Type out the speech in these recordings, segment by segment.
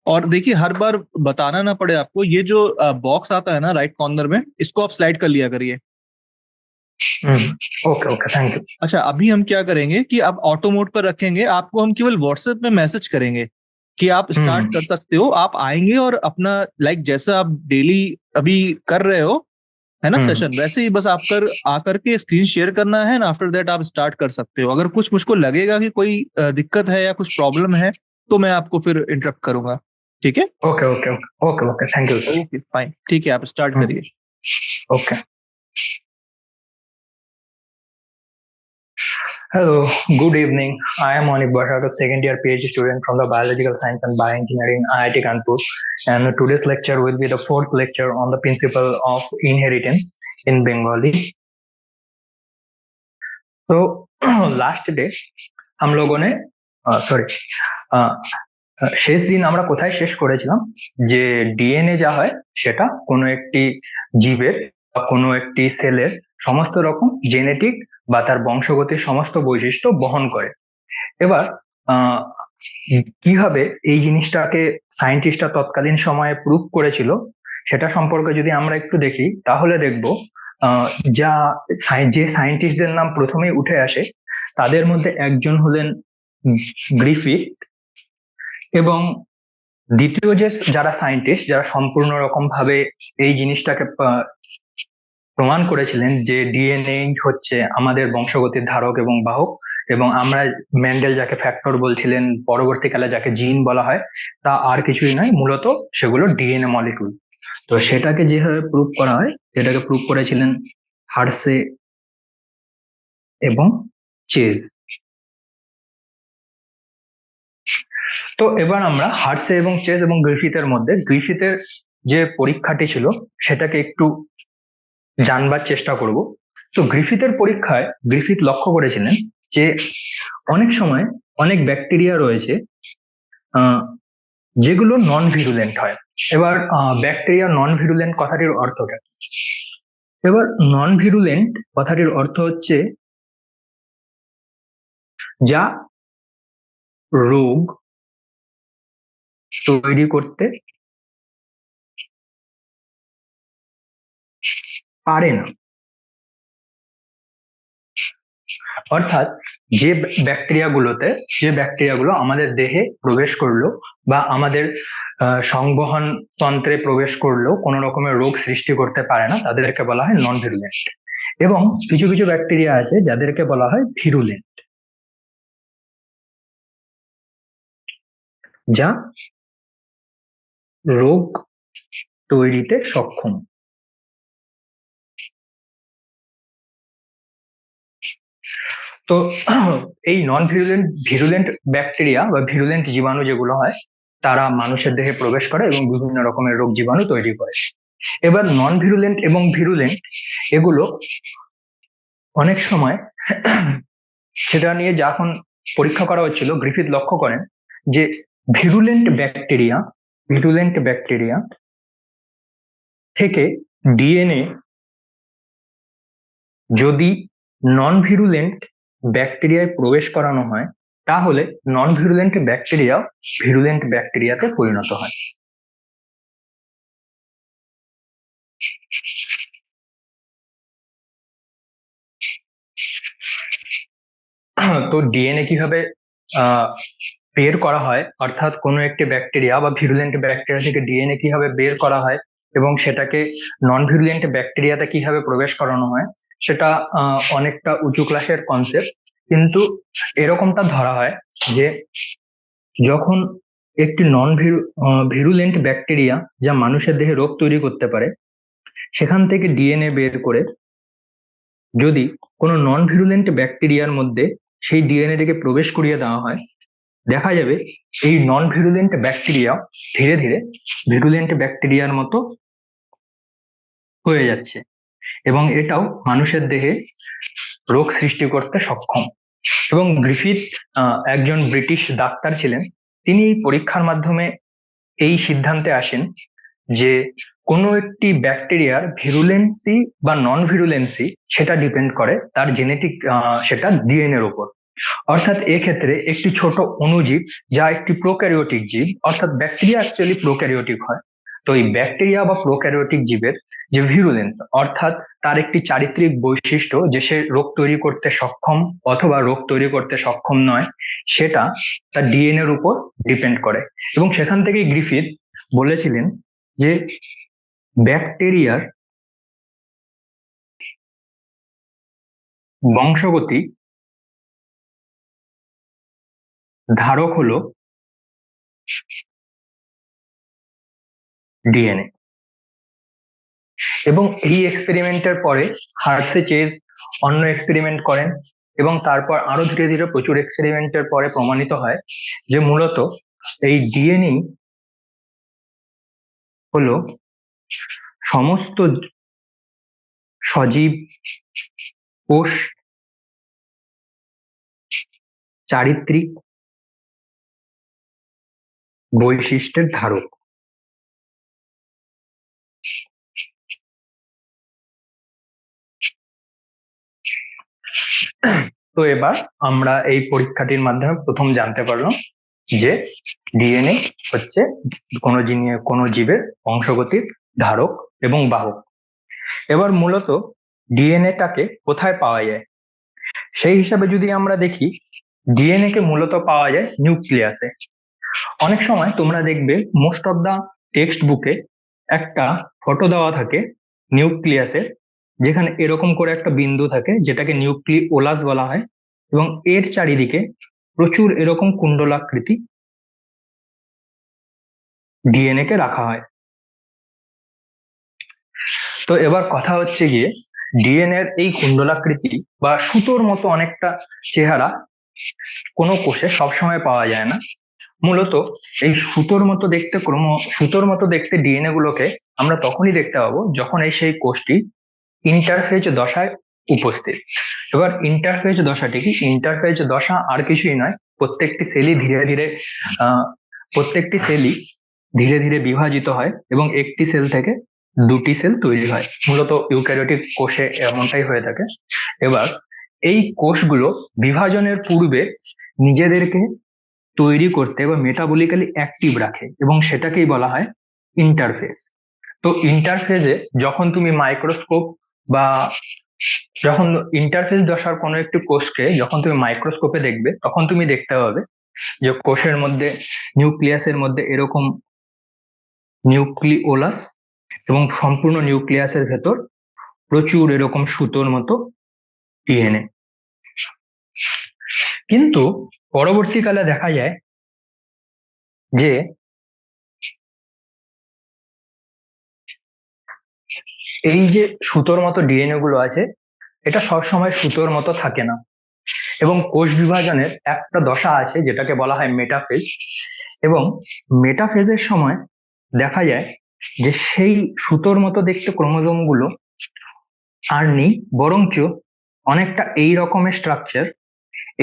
और देखिए हर बार बताना ना पड़े आपको, ये जो बॉक्स आता है ना राइट कॉर्नर में, इसको आप स्लाइड कर लिया करिए। Okay okay, thank you. अच्छा, अभी हम क्या करेंगे कि अब ऑटो मोड पर रखेंगे, आपको हम केवल व्हाट्सएप में मैसेज करेंगे कि आप स्टार्ट कर सकते हो। आप आएंगे और अपना लाइक जैसा आप डेली अभी कर रहे हो है ना सेशन, वैसे ही बस आप कर आकर के स्क्रीन शेयर करना है ना, आफ्टर दैट आप स्टार्ट कर सकते हो। अगर कुछ मुझको लगेगा कि कोई दिक्कत है या कुछ प्रॉब्लम है तो मैं आपको फिर इंटरप्ट करूंगा, ठीक है? Okay okay okay okay, thank you sir. Okay fine, ठीक है, आप स्टार्ट करिए। Okay. Hello, good evening. I am Monik Bhatt, a second year PhD student from the Biological Science and Bioengineering IIT Kanpur. And today's lecture will be the fourth lecture on the principle of inheritance in Bengali. So, last day हम लोगों ने শেষ দিন আমরা কোথায় শেষ করেছিলাম যে ডিএনএ যা হয় সেটা কোনো একটি জীবের বা কোনো একটি সেলের সমস্ত রকম জেনেটিক বা তার বংশগতির সমস্ত বৈশিষ্ট্য বহন করে। এবার কিভাবে এই জিনিসটাকে সায়েন্টিস্টরা তৎকালীন সময়ে প্রুভ করেছিল সেটা সম্পর্কে যদি আমরা একটু দেখি তাহলে দেখব যে সায়েন্টিস্টদের নাম প্রথমেই উঠে আসে তাদের মধ্যে একজন হলেন গ্রিফিথ, এবং দ্বিতীয় যে যারা সায়েন্টিস্ট যারা সম্পূর্ণ রকম ভাবে এই জিনিসটাকে প্রমাণ করেছিলেন যে ডিএনএ হচ্ছে আমাদের বংশগতির ধারক এবং বাহক, এবং আমরা মেন্ডেল যাকে ফ্যাক্টর বলছিলেন, পরবর্তীকালে যাকে জিন বলা হয়, তা আর কিছুই নয়, মূলত সেগুলো ডিএনএ মলিকিউল। তো সেটাকে যেভাবে প্রুভ করা হয়, সেটাকে প্রুভ করেছিলেন হার্সে এবং চেজ। তো এবার আমরা হার্সে এবং চেজ এবং গ্রিফিথের মধ্যে গ্রিফিথের যে পরীক্ষাটি ছিল সেটাকে একটু জানবার চেষ্টা করব। তো গ্রিফিথের পরীক্ষায় গ্রিফিথ লক্ষ্য করেছিলেন যে অনেক সময় অনেক ব্যাকটেরিয়া রয়েছে যেগুলো নন ভিরুলেন্ট হয়। এবার ব্যাকটেরিয়া নন ভিরুলেন্ট কথাটির অর্থটা, এবার নন ভিরুলেন্ট কথাটির অর্থ হচ্ছে যা রোগ তৈরি করতে পারে না। অর্থাৎ যে ব্যাকটেরিয়াগুলো আমাদের দেহে প্রবেশ করলো বা আমাদের সংবহন তন্ত্রে প্রবেশ করলেও কোনো রকমের রোগ সৃষ্টি করতে পারে না, তাদেরকে বলা হয় নন ভিরুলেন্ট। এবং কিছু কিছু ব্যাকটেরিয়া আছে যাদেরকে বলা হয় ভিরুলেন্ট, যা রোগ তৈরিতে সক্ষম। তো এই নন ভিরুলেন্ট ব্যাকটেরিয়া বা ভিরুলেন্ট জীবাণু যেগুলো হয় তারা মানুষের দেহে প্রবেশ করে এবং বিভিন্ন রকমের রোগ জীবাণু তৈরি করে। এবার নন ভিরুলেন্ট এবং ভিরুলেন্ট এগুলো অনেক সময় সেটা নিয়ে যখন পরীক্ষা করা হচ্ছিল, গ্রিফিথ লক্ষ্য করেন যে ভিরুলেন্ট ব্যাকটেরিয়া থেকে ডিএনএ যদি নন ভিরুলেন্ট ব্যাকটেরিয়ায় প্রবেশ করানো হয় তাহলে নন ভিরুলেন্ট ব্যাকটেরিয়া ভিরুলেন্ট ব্যাকটেরিয়াতে পরিণত হয়। তো ডিএনএ কিভাবে বের করা হয়, অর্থাৎ কোনো একটি ব্যাকটেরিয়া বা ভিরুলেন্ট ব্যাকটেরিয়া থেকে ডিএনএ কিভাবে বের করা হয় এবং সেটাকে নন ভিরুলেন্ট ব্যাকটেরিয়াতে কিভাবে প্রবেশ করানো হয়, সেটা অনেকটা উঁচু ক্লাসের কনসেপ্ট। কিন্তু এরকমটা ধরা হয় যে যখন একটি নন ভিরুলেন্ট ব্যাকটেরিয়া যা মানুষের দেহে রোগ তৈরি করতে পারে সেখান থেকে ডিএনএ বের করে যদি কোনো নন ভিরুলেন্ট ব্যাকটেরিয়ার মধ্যে সেই ডিএনএটাকে প্রবেশ করিয়ে দেওয়া হয়, দেখা যাবে এই নন ভিরুলেন্ট ব্যাকটেরিয়া ধীরে ধীরে ভিরুলেন্ট ব্যাকটেরিয়ার মতো হয়ে যাচ্ছে এবং এটাও মানুষের দেহে রোগ সৃষ্টি করতে সক্ষম। এবং গ্রিফিথ একজন ব্রিটিশ ডাক্তার ছিলেন, তিনি পরীক্ষার মাধ্যমে এই সিদ্ধান্তে আসেন যে কোনো একটি ব্যাকটেরিয়ার ভিরুলেন্সি বা নন ভিরুলেন্সি সেটা ডিপেন্ড করে তার জেনেটিক সেটা ডিএনএর উপর। অর্থাৎ এক্ষেত্রে একটি ছোট অণুজীব যা একটি প্রোক্যারিওটিক জীব, অর্থাৎ ব্যাকটেরিয়া অ্যাকচুয়ালি প্রোক্যারিওটিক হয়। তো এই ব্যাকটেরিয়া বা প্রোক্যারিওটিক জীবের যে ভিরুলেন্স, অর্থাৎ তার একটি চারিত্রিক বৈশিষ্ট্য যে সে রোগ তৈরি করতে সক্ষম অথবা রোগ তৈরি করতে সক্ষম নয়, সেটা তার ডিএনএ এর উপর ডিপেন্ড করে। এবং সেখান থেকেই গ্রিফিথ বলেছিলেন যে ব্যাকটেরিয়ার বংশগতি ধারক হলো ডিএনএ। এবং এই এক্সপেরিমেন্টের পরে হার্সে চেজ অন্য এক্সপেরিমেন্ট করেন, এবং তারপর আরো ধীরে ধীরে প্রচুর এক্সপেরিমেন্টের পরে প্রমাণিত হয় যে মূলত এই ডিএনএ হলো সমস্ত সজীব কোষ চারিত্রিক বৈশিষ্ট্যের ধারক। তো এবার আমরা এই পরীক্ষাটির মাধ্যমে প্রথম জানতে পারলাম যে ডিএনএ হচ্ছে কোনো জীবের বংশগতির ধারক এবং বাহক। এবার মূলত ডিএনএটাকে কোথায় পাওয়া যায় সেই হিসাবে যদি আমরা দেখি, ডিএনএ কে মূলত পাওয়া যায় নিউক্লিয়াসে। অনেক সময় তোমরা দেখবে মোস্ট অফ দা টেক্সট বুকে একটা ফটো দেওয়া থাকে নিউক্লিয়াসের, যেখানে এরকম করে একটা বিন্দু থাকে যেটাকে নিউক্লিওলাস বলা হয়, এবং এর চারিদিকে প্রচুর এরকম কুণ্ডলাকৃতি ডিএনএ কে রাখা হয়। তো এবার কথা হচ্ছে গিয়ে ডিএনএ এর এই কুণ্ডলাকৃতি বা সুতোর মতো অনেকটা চেহারা কোনো কোষে সবসময় পাওয়া যায় না। মূলত এই সুতোর মতো দেখতে ডিএনএ গুলোকে আমরা তখনই দেখতে পাবো যখন সেই কোষটি ইন্টারফেজ দশায় উপস্থিত। এবার ইন্টারফেজ দশাটি কি? ইন্টারফেজ দশা আর কিছুই নয়, প্রত্যেকটি সেলই ধীরে ধীরে বিভাজিত হয় এবং একটি সেল থেকে দুটি সেল তৈরি হয়। মূলত ইউক্যারিওটিক কোষে এমনটাই হয়ে থাকে। এবার এই কোষগুলো বিভাজনের পূর্বে নিজেদেরকে তৈরি করতে বা মেটাবলিক্যালি অ্যাক্টিভ রাখে, এবং সেটাকেই বলা হয় ইন্টারফেজ। তো ইন্টারফেজে যখন তুমি মাইক্রোস্কোপ বা যখন ইন্টারফেজ দশার কোনো একটি কোষকে যখন তুমি মাইক্রোস্কোপে দেখবে, তখন তুমি দেখতে পাবে যে কোষের মধ্যে নিউক্লিয়াসের মধ্যে এরকম নিউক্লিওলাস, এবং সম্পূর্ণ নিউক্লিয়াসের ভেতর প্রচুর এরকম সুতোর মতো ডিএনএ। কিন্তু পরবর্তীকালে দেখা যায় যে এই যে সুতোর মতো ডিএনএ গুলো আছে, এটা সবসময় সুতোর মতো থাকে না, এবং কোষ বিভাজনের একটা দশা আছে যেটাকে বলা হয় মেটাফেজ। এবং মেটাফেজের সময় দেখা যায় যে সেই সুতোর মতো দেখতে ক্রোমোজোম গুলো আর নেই, বরঞ্চ অনেকটা এই রকমের স্ট্রাকচার,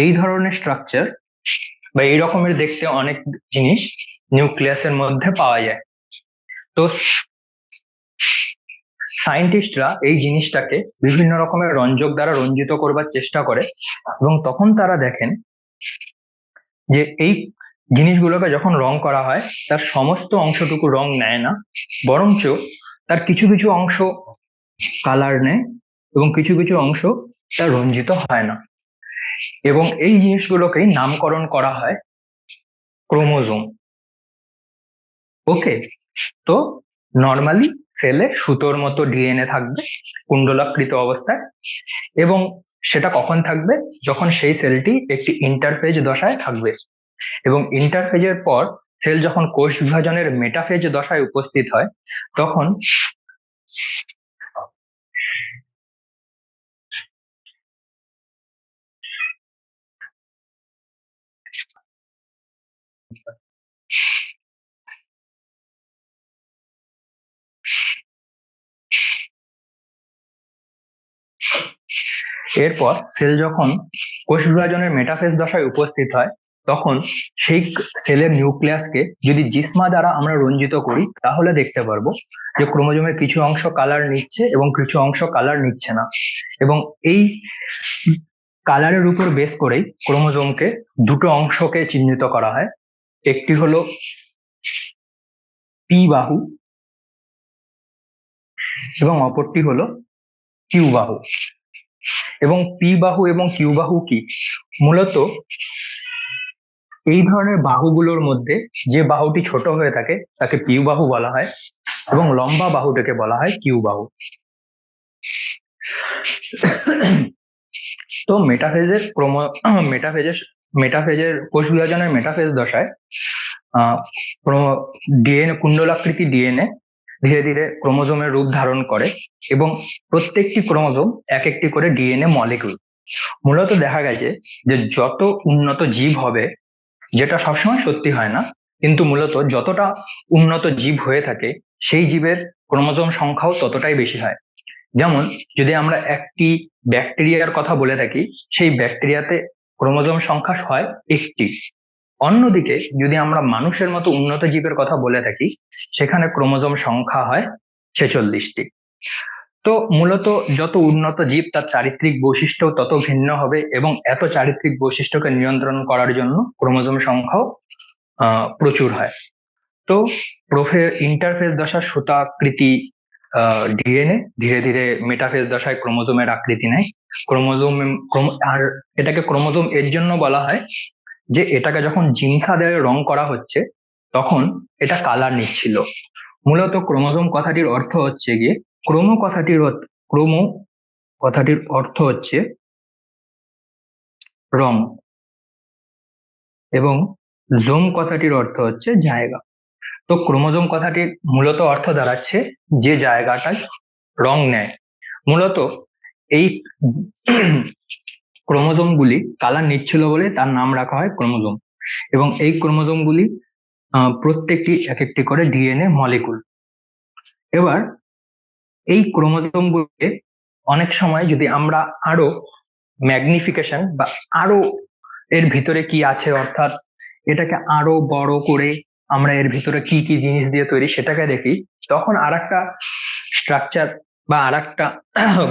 এই ধরনের স্ট্রাকচার বা এই রকমের দেখতে অনেক জিনিস নিউক্লিয়াসের মধ্যে পাওয়া যায়। তো সায়েন্টিস্টরা এই জিনিসটাকে বিভিন্ন রকমের রঞ্জক দ্বারা রঞ্জিত করবার চেষ্টা করে, এবং তখন তারা দেখেন যে এই জিনিসগুলোকে যখন রং করা হয় তার সমস্ত অংশটুকু রং নেয় না, বরঞ্চ তার কিছু কিছু অংশ কালার নেয় এবং কিছু কিছু অংশ তার রঞ্জিত হয় না। এবং এই জিনিসগুলোকেই নামকরণ করা হয় ক্রোমোজোম। ওকে, তো নর্মালি সেলে সুতোর মতো ডিএনএ থাকবে কুণ্ডলাকৃত অবস্থায়, এবং সেটা কখন থাকবে? যখন সেই সেলটি একটি ইন্টারফেজ দশায় থাকবে। এবং ইন্টারফেজের পর সেল যখন কোষ বিভাজনের মেটাফেজ দশায় উপস্থিত হয়, তখন এরপর সেল যখন কোষ বিভাজনের মেটাফেজ দশায় উপস্থিত হয়, তখন সেই সেলের নিউক্লিয়াসকে যদি জিসমা দ্বারা আমরা রঞ্জিত করি, তাহলে দেখতে পারবো যে ক্রোমোজোমের কিছু অংশ কালার নিচ্ছে এবং কিছু অংশ কালার নিচ্ছে না। এবং এই কালারের উপর বেস করেই ক্রোমোজোমকে দুটো অংশকে চিহ্নিত করা হয়। একটি হলো পি বাহু এবং অপরটি হলো কিউ বাহু। এবং পি বাহু এবং কিউ বাহু কি? মূলত এই ধরনের বাহুগুলোর মধ্যে যে বাহুটি ছোট হয়ে থাকে তাকে পি বাহু বলা হয় এবং লম্বা বাহুটাকে বলা হয় কিউ বাহু। তো মেটাফেজের কোষ বিভাজনের মেটাফেজ দশায় ডিএনএ কুণ্ডলাকৃতি ডিএনএ ধীরে ধীরে ক্রোমোজোমের রূপ ধারণ করে এবং প্রত্যেকটি ক্রোমোজোম এক একটি করে ডিএনএ মলিকিউল। মূলত দেখা গেছে যে যত উন্নত জীব হবে, যেটা সবসময় সত্যি হয় না, কিন্তু মূলত যতটা উন্নত জীব হয়ে থাকে সেই জীবের ক্রোমোজোম সংখ্যাও ততটাই বেশি হয়। যেমন যদি আমরা একটি ব্যাকটেরিয়ার কথা বলে থাকি, সেই ব্যাকটেরিয়াতে ক্রোমোজোম সংখ্যা হয় 1টি। অন্যদিকে যদি আমরা মানুষের মতো উন্নত জীবের কথা বলে থাকি, সেখানে ক্রোমোজোম সংখ্যা হয় 46টি। তো মূলত যত উন্নত জীব তার চারিত্রিক বৈশিষ্ট্য তত ভিন্ন হবে এবং এত চারিত্রিক বৈশিষ্ট্যকে নিয়ন্ত্রণ করার জন্য ক্রোমোজোম সংখ্যাও প্রচুর হয়। তো ইন্টারফেজ দশার সুতাকৃতি ডিএনএ ধীরে ধীরে মেটাফেজ দশায় ক্রোমোজোমের আকৃতি নেয়। আর এটাকে ক্রোমোজোম এর জন্য বলা হয় যে এটাকে যখন জিনসা দিয়ে রং করা হচ্ছে তখন এটা কালার নিচ্ছিল। মূলত ক্রোমোজোম কথাটির অর্থ হচ্ছে গিয়ে ক্রোমো কথাটির অর্থ হচ্ছে রং এবং জোম কথাটির অর্থ হচ্ছে জায়গা। তো ক্রোমোজোম কথাটির মূলত অর্থ দাঁড়াচ্ছে যে জায়গাটায় রং নেয়। মূলত এই ক্রোমোজোম গুলি কালার নিচ্ছিল বলে তার নাম রাখা হয় ক্রোমোজোম। এবং এই ক্রোমোজোম গুলি প্রত্যেকটি এক একটি করে ডিএনএ মলিকুল। এবার এই ক্রোমোজোম গুলিকে অনেক সময় যদি আমরা আরো ম্যাগনিফিকেশন বা আরো এর ভিতরে কি আছে, অর্থাৎ এটাকে আরো বড় করে আমরা এর ভিতরে কি কি জিনিস দিয়ে তৈরি সেটাকে দেখি, তখন আরেকটা স্ট্রাকচার বা আরেকটা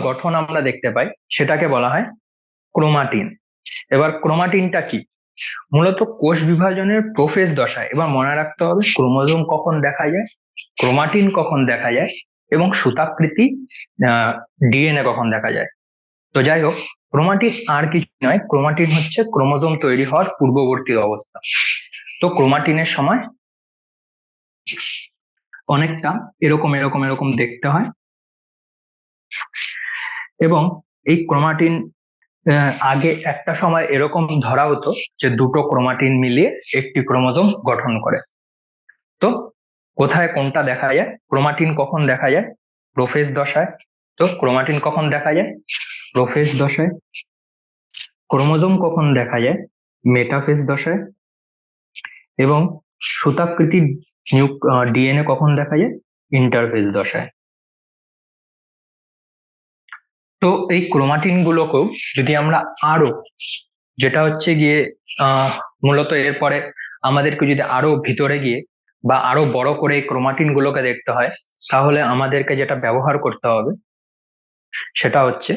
গঠন আমরা দেখতে পাই, সেটাকে বলা হয় ক্রোমাটিন। এবার ক্রোমাটিনটা কি? মূলত কোষ বিভাজনের প্রোফেজ দশায়, এবার মনে রাখতে হবে ক্রোমোজোম কখন দেখা যায়, ক্রোমাটিন কখন দেখা যায় এবং সুতাকৃতি ডিএনএ কখন দেখা যায়। তো যাই হোক, ক্রোমাটিন আর কিছু নয়, ক্রোমাটিন হচ্ছে ক্রোমোজোম তৈরি হওয়ার পূর্ববর্তী অবস্থা। তো ক্রোমাটিনের সময় অনেকটা এরকম এরকম এরকম দেখতে হয় এবং এই ক্রোমাটিন আগে একটা সময় এরকম ধরা হতো যে দুটো ক্রোমাটিন মিলিয়ে একটি ক্রোমোজোম গঠন করে। তো কোথায় কোনটা দেখা যায়? ক্রোমাটিন কখন দেখা যায়? প্রোফেজ দশায়। তো ক্রোমাটিন কখন দেখা যায়? প্রোফেজ দশায়। ক্রোমোজোম কখন দেখা যায়? মেটাফেজ দশায়। এবং সুতাকৃতি ডিএনএ কখন দেখা যায়? ইন্টারফেজ দশায়। তো এই ক্রোমাটিন গুলোকেও যদি আমরা আরো, যেটা হচ্ছে গিয়ে মূলত এরপরে আমাদেরকে যদি আরো ভিতরে গিয়ে বা আরো বড় করে এই ক্রোমাটিন গুলোকে দেখতে হয়, তাহলে আমাদেরকে যেটা ব্যবহার করতে হবে সেটা হচ্ছে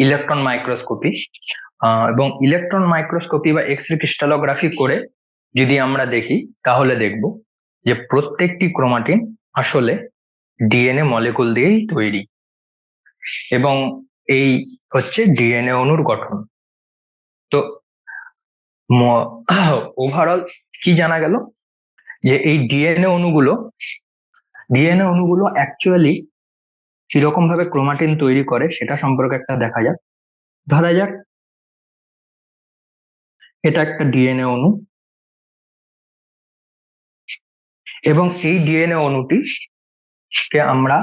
ইলেকট্রন মাইক্রোস্কোপি। এবং ইলেকট্রন মাইক্রোস্কোপি বা এক্স রে ক্রিস্টালোগ্রাফি করে যদি আমরা দেখি, তাহলে দেখব যে প্রত্যেকটি ক্রোমাটিন আসলে ডিএনএ মলিকুল দিয়েই তৈরি এবং এই হচ্ছে ডিএনএ অণুর গঠন। তো ওভারঅল কি জানা গেল যে এই ডিএনএ অণুগুলো অ্যাকচুয়ালি কিরকম ভাবে ক্রোমাটিন তৈরি করে সেটা সম্পর্কে একটা দেখা যাক। ধরা যাক এটা একটা ডিএনএ অণু এবং এই ডিএনএ অণুটিকে আমরা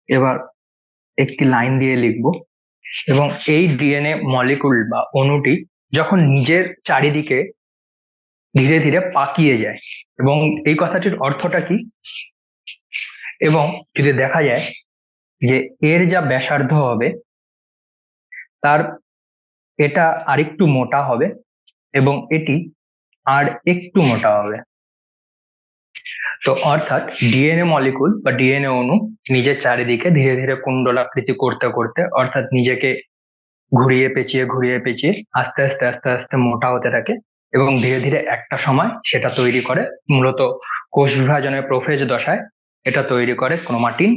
এবার একটি লাইন দিয়ে লিখব এবং এই ডিএনএ মলিকুল বা অণুটি যখন নিজের চারিদিকে ধীরে ধীরে পাকিয়ে যায়, এবং এই কথাটির অর্থটা কি, এবং যদি দেখা যায় যে এর যা ব্যাসার্ধ হবে তার এটা আরেকটু মোটা হবে এবং এটি আর একটু মোটা হবে। তো অর্থাৎ ডিএনএ মলিকুল বা ডিএনএ অণু নিজের চারিদিকে ধীরে ধীরে কুণ্ডলাকৃতি করতে করতে, অর্থাৎ নিজেকে ঘুরিয়ে পেঁচিয়ে আস্তে আস্তে আস্তে আস্তে মোটা হতে থাকে এবং ধীরে ধীরে একটা সময় সেটা তৈরি করে, মূলত কোষ বিভাজনের প্রোফেজ দশায় এটা তৈরি করে ক্রোমাটিন।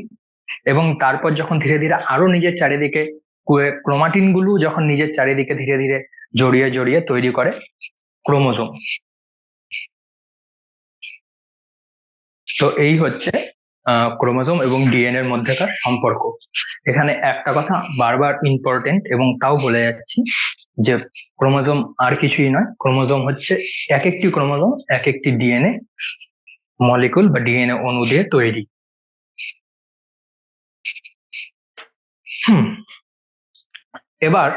এবং তারপর যখন ধীরে ধীরে আরো নিজের চারিদিকে ক্রোমাটিন গুলো যখন নিজের চারিদিকে ধীরে ধীরে জড়িয়ে জড়িয়ে তৈরি করে ক্রোমোজোম। তো এই হচ্ছে ক্রোমোজোম এবং ডিএনএ এর মধ্যেকার সম্পর্ক। এখানে একটা কথা বারবার ইম্পর্টেন্ট এবং তাও বলে যাচ্ছি যে ক্রোমোজোম আর কিছুই নয়, ক্রোমোজোম হচ্ছে এক একটি ক্রোমোজোম এক একটি ডিএনএ মলিকুল বা ডিএনএ অণু দিয়ে তৈরি। এবার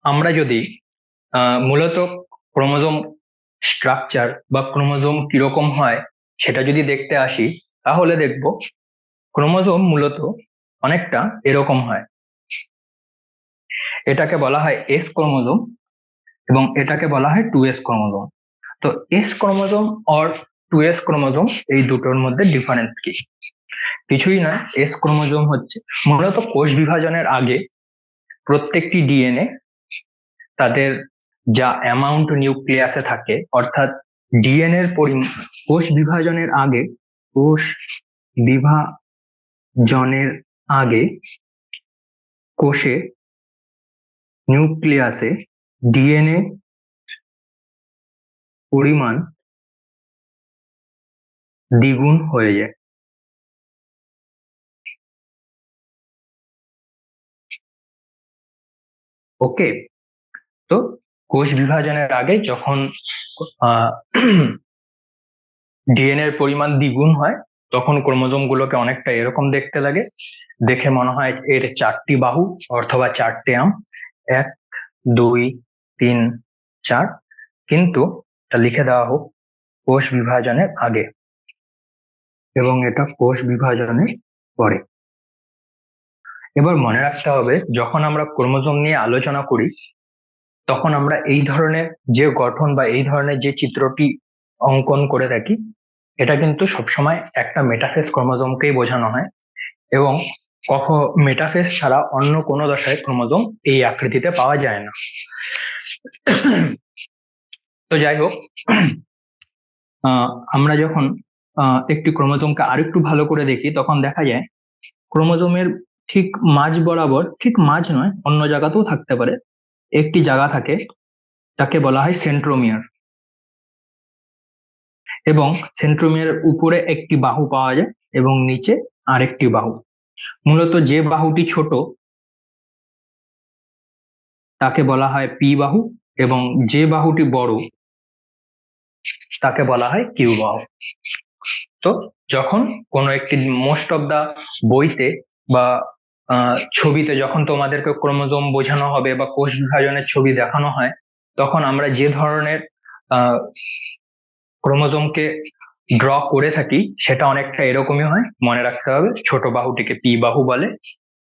আমরা যদি মূলত ক্রোমোজোম স্ট্রাকচার বা ক্রোমোজোম কিরকম হয় সেটা যদি দেখতে আসি, তাহলে দেখব ক্রোমোজোম মূলত অনেকটা এরকম হয়। এটাকে বলা হয় এস ক্রোমোজোম এবং এটাকে বলা হয় 2s ক্রোমোজোম। তো এস ক্রোমোজোম আর 2s ক্রোমোজোম এই দুটোর মধ্যে ডিফারেন্স কি? কিছুই নয়, এস ক্রোমোজোম হচ্ছে মূলত কোষ বিভাজনের আগে প্রত্যেকটি ডিএনএ তাদের যা অ্যামাউন্ট নিউক্লিয়াসে থাকে, অর্থাৎ ডিএনএ এর পরিমাণ কোষ বিভাজনের আগে কোষে নিউক্লিয়াসে ডিএনএ পরিমাণ দ্বিগুণ হয়ে যায়। ওকে, তো কোষ বিভাজনের আগে যখন ডিএনএ এর পরিমাণ দ্বিগুণ হয় তখন ক্রোমোজোম গুলোকে অনেকটা এরকম দেখতে লাগে। দেখে মনে হয় এর 4টি বাহু অথবা 4টে আর্ম, 1 2 3 4, কিন্তু এটা লিখে দেওয়া হোক কোষ বিভাজনের আগে এবং এটা কোষ বিভাজনের পরে। এবার মনে রাখতে হবে যখন আমরা ক্রোমোজোম নিয়ে আলোচনা করি তখন আমরা এই ধরনের যে গঠন বা এই ধরনের যে চিত্রটি অঙ্কন করে থাকি এটা কিন্তু সবসময় একটা মেটাফেজ ক্রোমোজোমকেই বোঝানো হয় এবং মেটাফেজ ছাড়া অন্য কোনো দশায় ক্রোমোজোম এই আকৃতিতে পাওয়া যায় না। তো যাই হোক, আমরা যখন একটি ক্রোমোজোমকে আরেকটু ভালো করে দেখি তখন দেখা যায় ক্রোমোজোমের ঠিক মাঝ বরাবর, ঠিক মাঝ নয় অন্য জায়গাতেও থাকতে পারে, একটি জায়গা থাকে তাকে বলা হয় সেন্ট্রোমিয়ার এবং সেন্ট্রোমিয়ারের উপরে একটি বাহু পাওয়া যায় এবং নিচে আরেকটি বাহু। মূলত যে বাহুটি ছোট তাকে বলা হয় পি বাহু এবং যে বাহুটি বড় তাকে বলা হয় কিউ বাহু। তো যখন কোনো একটি মোস্ট অফ দা বইতে বা ছবিতে যখন তোমাদেরকে ক্রোমোজোম বোঝানো হবে বা কোষ বিভাজনের ছবি দেখানো হয় তখন আমরা যে ধরনের ক্রোমোজোমকে ড্র করে থাকি সেটা অনেকটা এরকমই হয়। মনে রাখতে হবে ছোট বাহুটিকে পি বাহু বলে,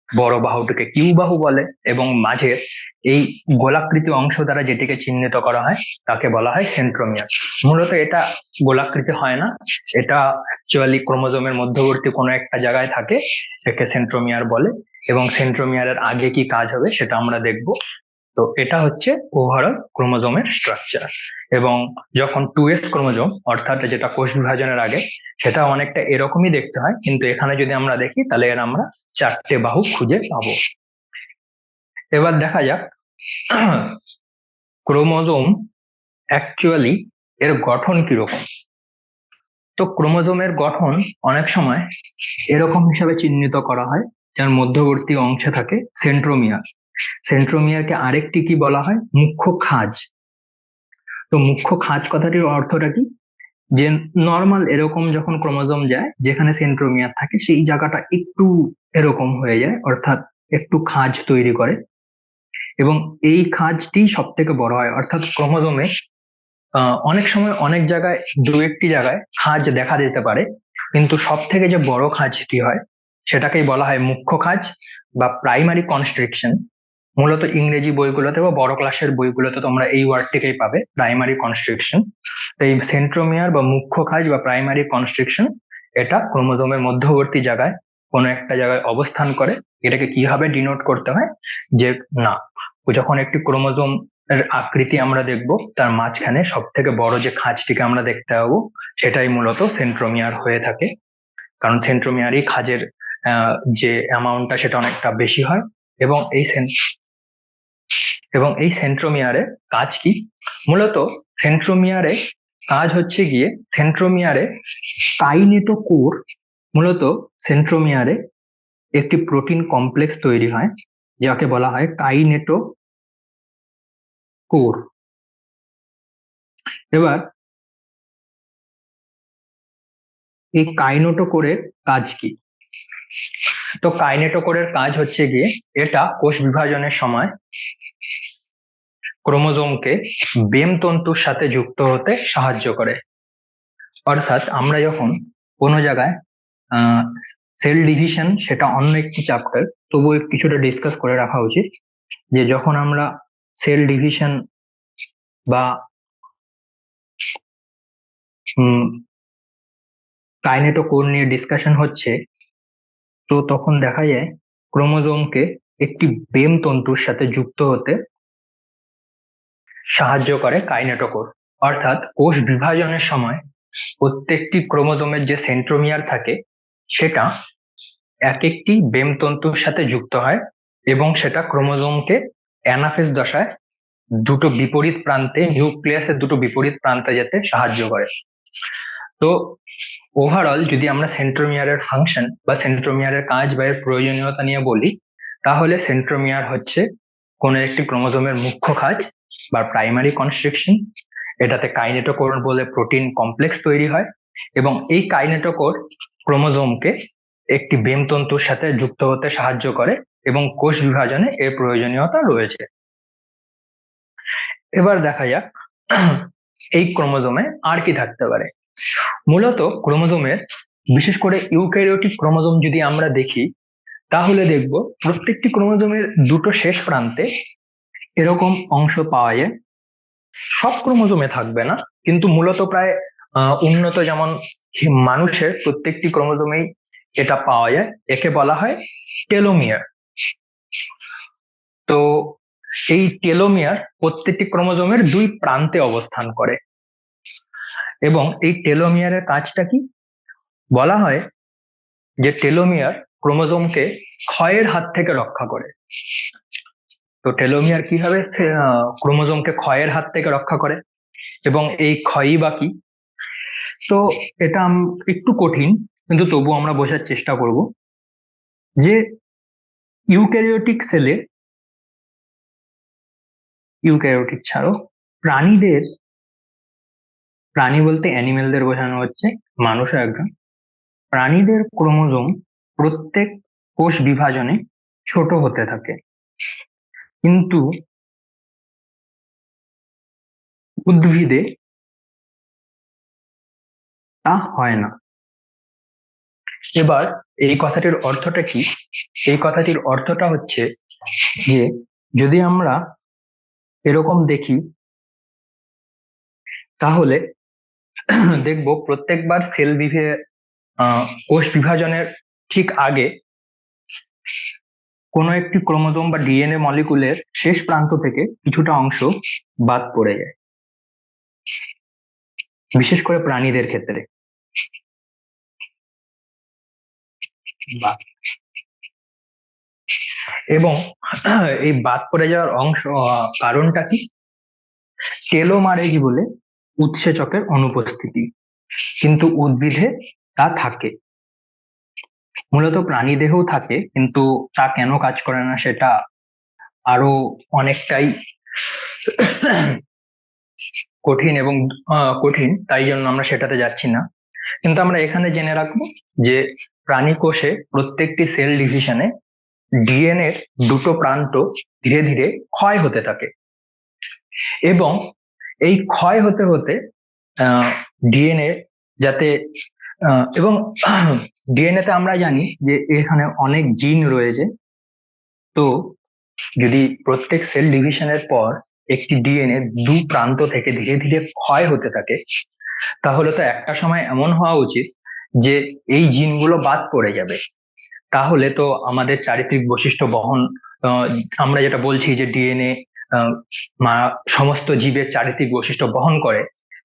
বড় বাহুটিকে কিউ বাহু বলে এবং মাঝের এই গোলাকৃতি অংশ দ্বারা যেটিকে চিহ্নিত করা হয় তাকে বলা হয় সেন্ট্রোমিয়ার। মূলত এটা গোলাকৃতি হয় না, এটা অ্যাকচুয়ালি ক্রোমোজোমের মধ্যবর্তী কোনো একটা জায়গায় থাকে, একে সেন্ট্রোমিয়ার বলে এবং সেন্ট্রোমিয়ারের আগে কি কাজ হবে সেটা আমরা দেখব। তো এটা হচ্ছে ওভারঅল ক্রোমোজোমের স্ট্রাকচার। এবং যখন 2s ক্রোমোজোম অর্থাৎ যেটা কোষ বিভাজনের আগে সেটা অনেকটা এরকমই দেখতে হয়, কিন্তু এখানে যদি আমরা দেখি তাহলে এর আমরা 4টে বাহু খুঁজে পাবো। এবার দেখা যাক ক্রোমোজোম অ্যাকচুয়ালি এর গঠন কিরকম। তো ক্রোমোজোমের গঠন অনেক সময় এরকম হিসাবে চিহ্নিত করা হয়, যার মধ্যবর্তী অংশে থাকে সেন্ট্রোমিয়ার। সেন্ট্রোমিয়ারকে আরেকটি কি বলা হয়? মুখ্য খাঁজ। তো মুখ্য খাঁজ কথাটির অর্থটা কি? যে নর্মাল এরকম যখন ক্রোমোজোম যায় যেখানে সেন্ট্রোমিয়ার থাকে সেই জায়গাটা একটু এরকম হয়ে যায়, অর্থাৎ একটু খাঁজ তৈরি করে এবং এই খাঁজটি সব থেকে বড় হয়। অর্থাৎ ক্রোমোজোমে অনেক সময় অনেক জায়গায় দু একটি জায়গায় খাঁজ দেখা যেতে পারে, কিন্তু সব থেকে যে বড় খাঁজটি হয় সেটাকেই বলা হয় মুখ্য খাঁজ বা প্রাইমারি কনস্ট্রিকশন। মূলত ইংরেজি বইগুলোতে বা বড় ক্লাসের বইগুলোতে তোমরা এই ওয়ার্ডটিকেই পাবে, প্রাইমারি কনস্ট্রিকশন। তো এই সেন্ট্রোমিয়ার বা মুখ্য খাঁজ বা প্রাইমারি কনস্ট্রিকশন এটা ক্রোমোজোমের মধ্যবর্তী জায়গায় কোনো একটা জায়গায় অবস্থান করে। এটাকে কিভাবে ডিনোট করতে হয় যে না, যখন একটি ক্রোমোজোম এর আকৃতি আমরা দেখব, তার মাঝখানে সব থেকে বড় যে খাঁজটিকে আমরা দেখতে পাবো সেটাই মূলত সেন্ট্রোমিয়ার হয়ে থাকে। কারণ সেন্ট্রোমিয়ারই খাঁজের যে অ্যামাউন্টটা সেটা অনেকটা বেশি হয়। এবং এই সেন্ট্রোমিয়ারে কাজ কি? মূলত সেন্ট্রোমিয়ারে কাজ হচ্ছে গিয়ে সেন্ট্রোমিয়ারে কাইনেটোকোর, মূলত সেন্ট্রোমিয়ারে একটি প্রোটিন কমপ্লেক্স তৈরি হয় যাকে বলা হয় কাইনেটোকোর। এবার এই কাইনেটোকোরের কাজ কি? তো কাইনেটোকোরের কাজ হচ্ছে গিয়ে এটা কোষ বিভাজনের সময় ক্রোমোজোমকে বেম তন্তুর সাথে যুক্ত হতে সাহায্য করে। অর্থাৎ আমরা যখন কোনো জায়গায় সেল ডিভিশন, সেটা অন্য একটি চ্যাপ্টার, তবুও কিছুটা ডিসকাস করে রাখা উচিত যে যখন আমরা সেল ডিভিশন বা কাইনেটোকোর নিয়ে ডিসকাশন হচ্ছে, তো তখন দেখা যায় ক্রোমোজোমকে একটি বেম তন্তুর সাথে যুক্ত হতে সাহায্য করে কাইনেটোকোর। অর্থাৎ কোষ বিভাজনের সময় প্রত্যেকটি ক্রোমোজোমের যে সেন্ট্রোমিয়ার থাকে সেটা এক একটি বেম তন্তুর সাথে যুক্ত হয় এবং সেটা ক্রোমোজোমকে অ্যানাফেজ দশায় দুটো বিপরীত প্রান্তে, নিউক্লিয়াসের দুটো বিপরীত প্রান্তে যেতে সাহায্য করে। তো ওভারঅল যদি আমরা সেন্ট্রোমিয়ারের ফাংশন বা সেন্ট্রোমিয়ারের কাজ বা এর প্রয়োজনীয়তা নিয়ে বলি, তাহলে সেন্ট্রোমিয়ার হচ্ছে কোনো একটি ক্রোমোজোমের মুখ্য কাজ বা প্রাইমারি কনস্ট্রিকশন। এটাতে কাইনেটোকোর বলে প্রোটিন কমপ্লেক্স তৈরি হয় এবং এই কাইনেটোকোর ক্রোমোজোমকে একটি বেম তন্তুর সাথে যুক্ত হতে সাহায্য করে এবং কোষ বিভাজনে এর প্রয়োজনীয়তা রয়েছে। এবার দেখা যাক এই ক্রোমোজোমে আর কি থাকতে পারে। মূলত ক্রোমোজোমের, বিশেষ করে ইউক্যারিওটিক ক্রোমোজোম যদি আমরা দেখি, তাহলে দেখব প্রত্যেকটি ক্রোমোজোমের দুটো শেষ প্রান্তে এরকম অংশ পাওয়া যায়। সব ক্রোমোজোমে থাকবে না, কিন্তু মূলত প্রায় উন্নত যেমন মানুষের প্রত্যেকটি ক্রোমোজোমেই এটা পাওয়া যায়। একে বলা হয় টেলোমিয়ার। তো এই টেলোমিয়ার প্রত্যেকটি ক্রোমোজোমের দুই প্রান্তে অবস্থান করে এবং এই টেলোমিয়ারের কাজটা কি? বলা হয় যে টেলোমিয়ার ক্রোমোজোমকে ক্ষয়ের হাত থেকে রক্ষা করে। তো টেলোমিয়ার কিভাবে ক্রোমোজোমকে ক্ষয়ের হাত থেকে রক্ষা করে এবং এই ক্ষয়ই বা কি? তো এটা একটু কঠিন, কিন্তু তবু আমরা বোঝার চেষ্টা করব যে ইউক্যারিওটিক সেলে, ইউক্যারিওটিক ছাড়ো, প্রাণীদের, প্রাণী বলতে অ্যানিমেলদের বোঝানো হচ্ছে, মানুষও একজন, প্রাণীদের ক্রোমোজোম প্রত্যেক কোষ বিভাজনে ছোট হতে থাকে, কিন্তু উদ্ভিদে তা হয় না। এবার এই কথাটির অর্থটা কি? এই কথাটির অর্থটা হচ্ছে যে যদি আমরা এরকম দেখি, তাহলে দেখব প্রত্যেকবার কোষ বিভাজনের ঠিক আগে কোনো একটি ক্রোমোজোম বা ডিএনএ মলিকুলের শেষ প্রান্ত থেকে কিছুটা অংশ বাদ পড়ে যায়, বিশেষ করে প্রাণীদের ক্ষেত্রে। এবং এই বাদ পড়ে যাওয়ার অংশ কারণটা কি? টেলোমারেজ বলে উৎসেচকের অনুপস্থিতি, কিন্তু উদ্ভিদে তা থাকে। মূলত প্রাণী দেহেও থাকে, কিন্তু তা কেন কাজ করে না সেটা আরো অনেকটাই কঠিন এবং কঠিন, তাই জন্য আমরা সেটাতে যাচ্ছি না। কিন্তু আমরা এখানে জেনে রাখবো যে প্রাণী কোষে প্রত্যেকটি সেল ডিভিশনে ডিএনএ দুটো প্রান্ত ধীরে ধীরে ক্ষয় হতে থাকে এবং এই ক্ষয় হতে হতে ডিএনএ যাতে এবং ডিএনএ তে আমরা জানি যে এখানে অনেক জিন রয়েছে। তো যদি প্রত্যেক সেল ডিভিশনের পর একটি ডিএনএ দু প্রান্ত থেকে ধীরে ধীরে ক্ষয় হতে থাকে, তাহলে তো একটা সময় এমন হওয়া উচিত যে এই জিনগুলো বাদ পড়ে যাবে। তাহলে তো আমাদের চারিত্রিক বৈশিষ্ট্য বহন আমরা যেটা বলছি যে ডিএনএ সমস্ত জীবের চারিত্রিক বৈশিষ্ট্য বহন করে,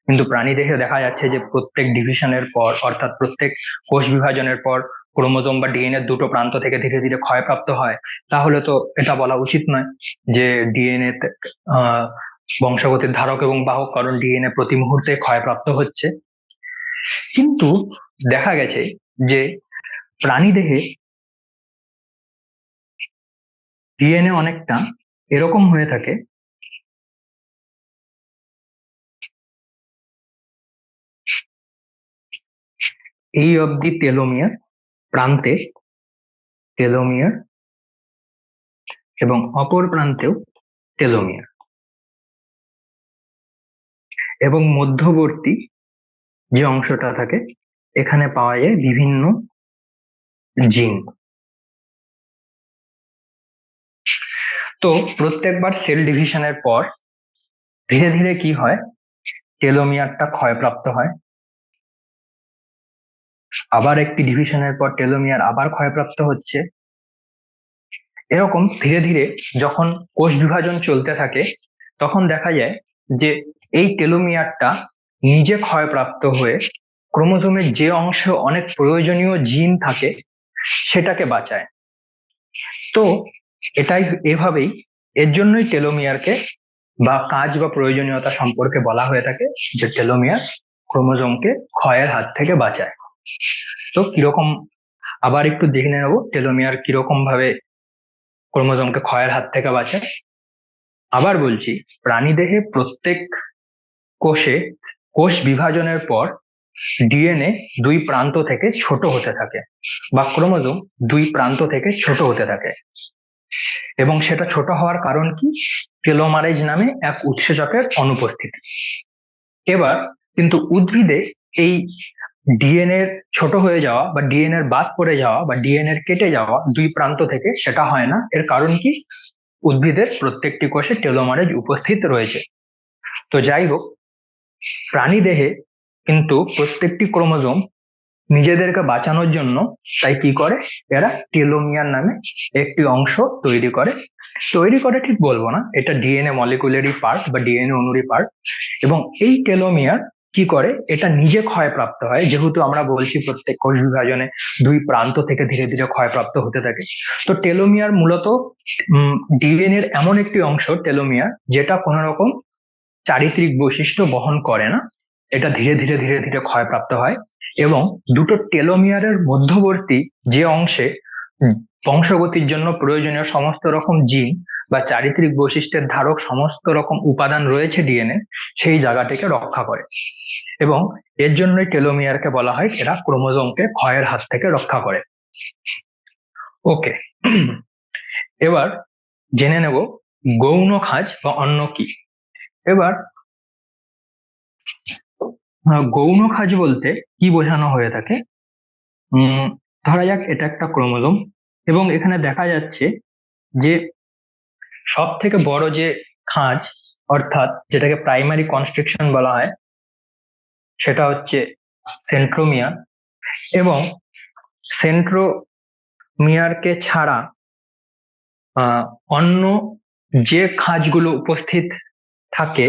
কিন্তু প্রাণী দেহে দেখা যাচ্ছে যে প্রত্যেক ডিভিশনের পর, অর্থাৎ প্রত্যেক কোষ বিভাজনের পর ক্রোমোজোম বা ডিএনএ দুটো প্রান্ত থেকে ধীরে ধীরে ক্ষয়প্রাপ্ত হয়। তাহলে তো এটা বলা উচিত নয় যে ডিএনএ বংশগতির ধারক এবং বাহক, কারণ ডিএনএ প্রতি মুহূর্তে ক্ষয়প্রাপ্ত হচ্ছে। কিন্তু দেখা গেছে যে প্রাণী দেহে ডিএনএ অনেকটা এরকম হয়ে থাকে, এই অবধি টেলোমিয়ার, প্রান্তে টেলোমিয়ার এবং অপর প্রান্তেও টেলোমিয়ার, এবং মধ্যবর্তী যে অংশটা থাকে এখানে পাওয়া যায় বিভিন্ন জিন। তো প্রত্যেকবার সেল ডিভিশনের পর ধীরে ধীরে কি হয়, টেলোমিয়ারটা ক্ষয়প্রাপ্ত হয়, আবার একটি ডিভিশনের পর টেলোমিয়ার আবার ক্ষয়প্রাপ্ত হচ্ছে। এরকম ধীরে ধীরে যখন কোষ বিভাজন চলতে থাকে তখন দেখা যায় যে এই টেলোমিয়ারটা নিজে ক্ষয়প্রাপ্ত হয়ে ক্রোমোজোমের যে অংশে অনেক প্রয়োজনীয় জিন থাকে সেটাকে বাঁচায়। তো এটাই এভাবেই, এর জন্যই টেলোমিয়ারকে বা কাজ বা প্রয়োজনীয়তা সম্পর্কে বলা হয়ে থাকে যে টেলোমিয়ার ক্রোমোজোমকে ক্ষয়ের হাত থেকে বাঁচায়। তো কিরকম, আবার একটু দেখে নেব টেলোমিয়ার কিরকম ভাবে ক্রোমোজোমকে ক্ষয়ের হাত থেকে বাঁচায়। আবার বলছি, প্রাণীদেহে প্রত্যেক কোষে কোষ বিভাজনের পর ডিএনএ দুই প্রান্ত থেকে ছোট হতে থাকে, বা ক্রোমোজোম দুই প্রান্ত থেকে ছোট হতে থাকে। এবং সেটা ছোট হওয়ার কারণ কি? টেলোমারেজ নামে এক উৎসেচকের অনুপস্থিতি। এবার কিন্তু উদ্ভিদে এই ডিএনএ ছোট হয়ে যাওয়া বা ডিএনএ বাদ পড়ে যাওয়া বা ডিএনএ কেটে যাওয়া দুই প্রান্ত থেকে, সেটা হয় না। এর কারণ কি? উদ্ভিদের প্রত্যেকটি কোষে টেলোমারেজ উপস্থিত রয়েছে। তো যাই হোক, প্রাণী দেহে কিন্তু প্রত্যেকটি ক্রোমোজোম নিজেদেরকে বাঁচানোর জন্য তাই কি করে, এরা টেলোমিয়ার নামে একটি অংশ তৈরি করে ঠিক বলবো না, এটা ডিএনএ মলিকুলারি পার্ট বা ডিএনএ অণুরই পার্ট। এবং এই টেলোমিয়ার কি করে, এটা নিজে ক্ষয়প্রাপ্ত হয়, যেহেতু আমরা বলছি প্রত্যেক কোষ বিভাজনে দুই প্রান্ত থেকে ধীরে ধীরে ক্ষয়প্রাপ্ত হতে থাকে। তো টেলোমিয়ার মূলত ডিএনএ এর এমন একটি অংশ, টেলোমিয়ার, যেটা কোন রকম চারিত্রিক বৈশিষ্ট্য বহন করে না, এটা ধীরে ধীরে ধীরে ধীরে ক্ষয়প্রাপ্ত হয়। এবং দুটো টেলোমিয়ারের মধ্যবর্তী যে অংশে বংশগতির জন্য প্রয়োজনীয় সমস্ত রকম জিন বা চারিত্রিক বৈশিষ্ট্যের ধারক সমস্ত রকম উপাদান রয়েছে ডিএনএ, সেই জায়গাটিকে রক্ষা করে। এবং এর জন্যই টেলোমিয়ারকে বলা হয় এরা ক্রোমোজোমকে ক্ষয়ের হাত থেকে রক্ষা করে। ওকে, এবার জেনে নেব গৌণ খাঁজ বা অন্য কি। এবার গৌণ খাঁজ বলতে কি বোঝানো হয়ে থাকে, ধরা যাক এটা একটা ক্রোমোজোম, এবং এখানে দেখা যাচ্ছে যে সব থেকে বড় যে খাঁজ, অর্থাৎ যেটাকে প্রাইমারি কনস্ট্রিকশন বলা হয়, সেটা হচ্ছে সেন্ট্রোমিয়ার। এবং সেন্ট্রোমিয়ারকে ছাড়া অন্য যে খাঁজগুলো উপস্থিত থাকে,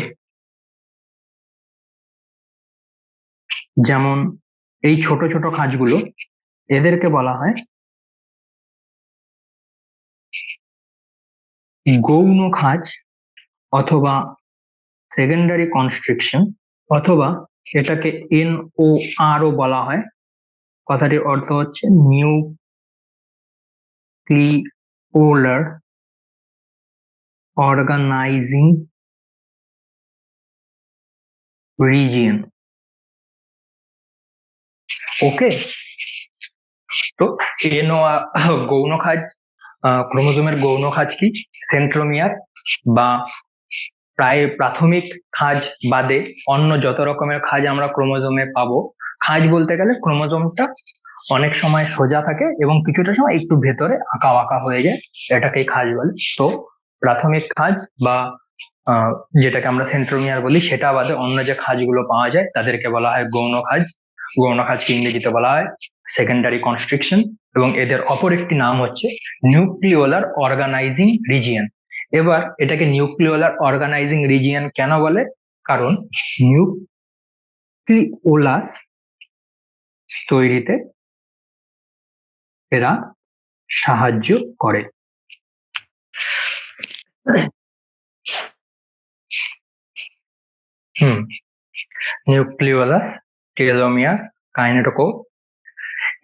যেমন এই ছোট ছোট খাঁজগুলো, এদেরকে বলা হয় গৌণ খাঁজ অথবা সেকেন্ডারি কনস্ট্রিকশন, অথবা এটাকে NOR ও বলা হয়। কথাটির অর্থ হচ্ছে নিউক্লিওলার অর্গানাইজিং রিজিয়ন। ওকে, তো গৌণ খাঁজ, ক্রোমোজোমের গৌণ খাঁজ কি? সেন্ট্রোমিয়ার বা প্রাথমিক খাঁজ বাদে অন্য যত রকমের খাঁজ আমরা ক্রোমোজোমে পাবো। খাঁজ বলতে গেলে ক্রোমোজোমটা অনেক সময় সোজা থাকে এবং কিছুটা সময় একটু ভেতরে আঁকা বাঁকা হয়ে যায়, এটাকেই খাঁজ বলে। তো প্রাথমিক খাঁজ বা যেটাকে আমরা সেন্ট্রোমিয়ার বলি, সেটা বাদে অন্য যে খাঁজগুলো পাওয়া যায় তাদেরকে বলা হয় গৌণ খাঁজ। গৌণ খাঁজকে ইংরেজিতে বলা হয় সেকেন্ডারি কনস্ট্রিকশন, এবং এদের অপর একটি নাম হচ্ছে নিউক্লিওলার অর্গানাইজিং রিজিয়ন। এবার এটাকে নিউক্লিওলার অর্গানাইজিং রিজিয়ন কেন বলে? কারণ নিউক্লিওলাস তৈরিতে এরা সাহায্য করে। নিউক্লিওলাস, টেলোমিয়ার, কাইনেটোকোর,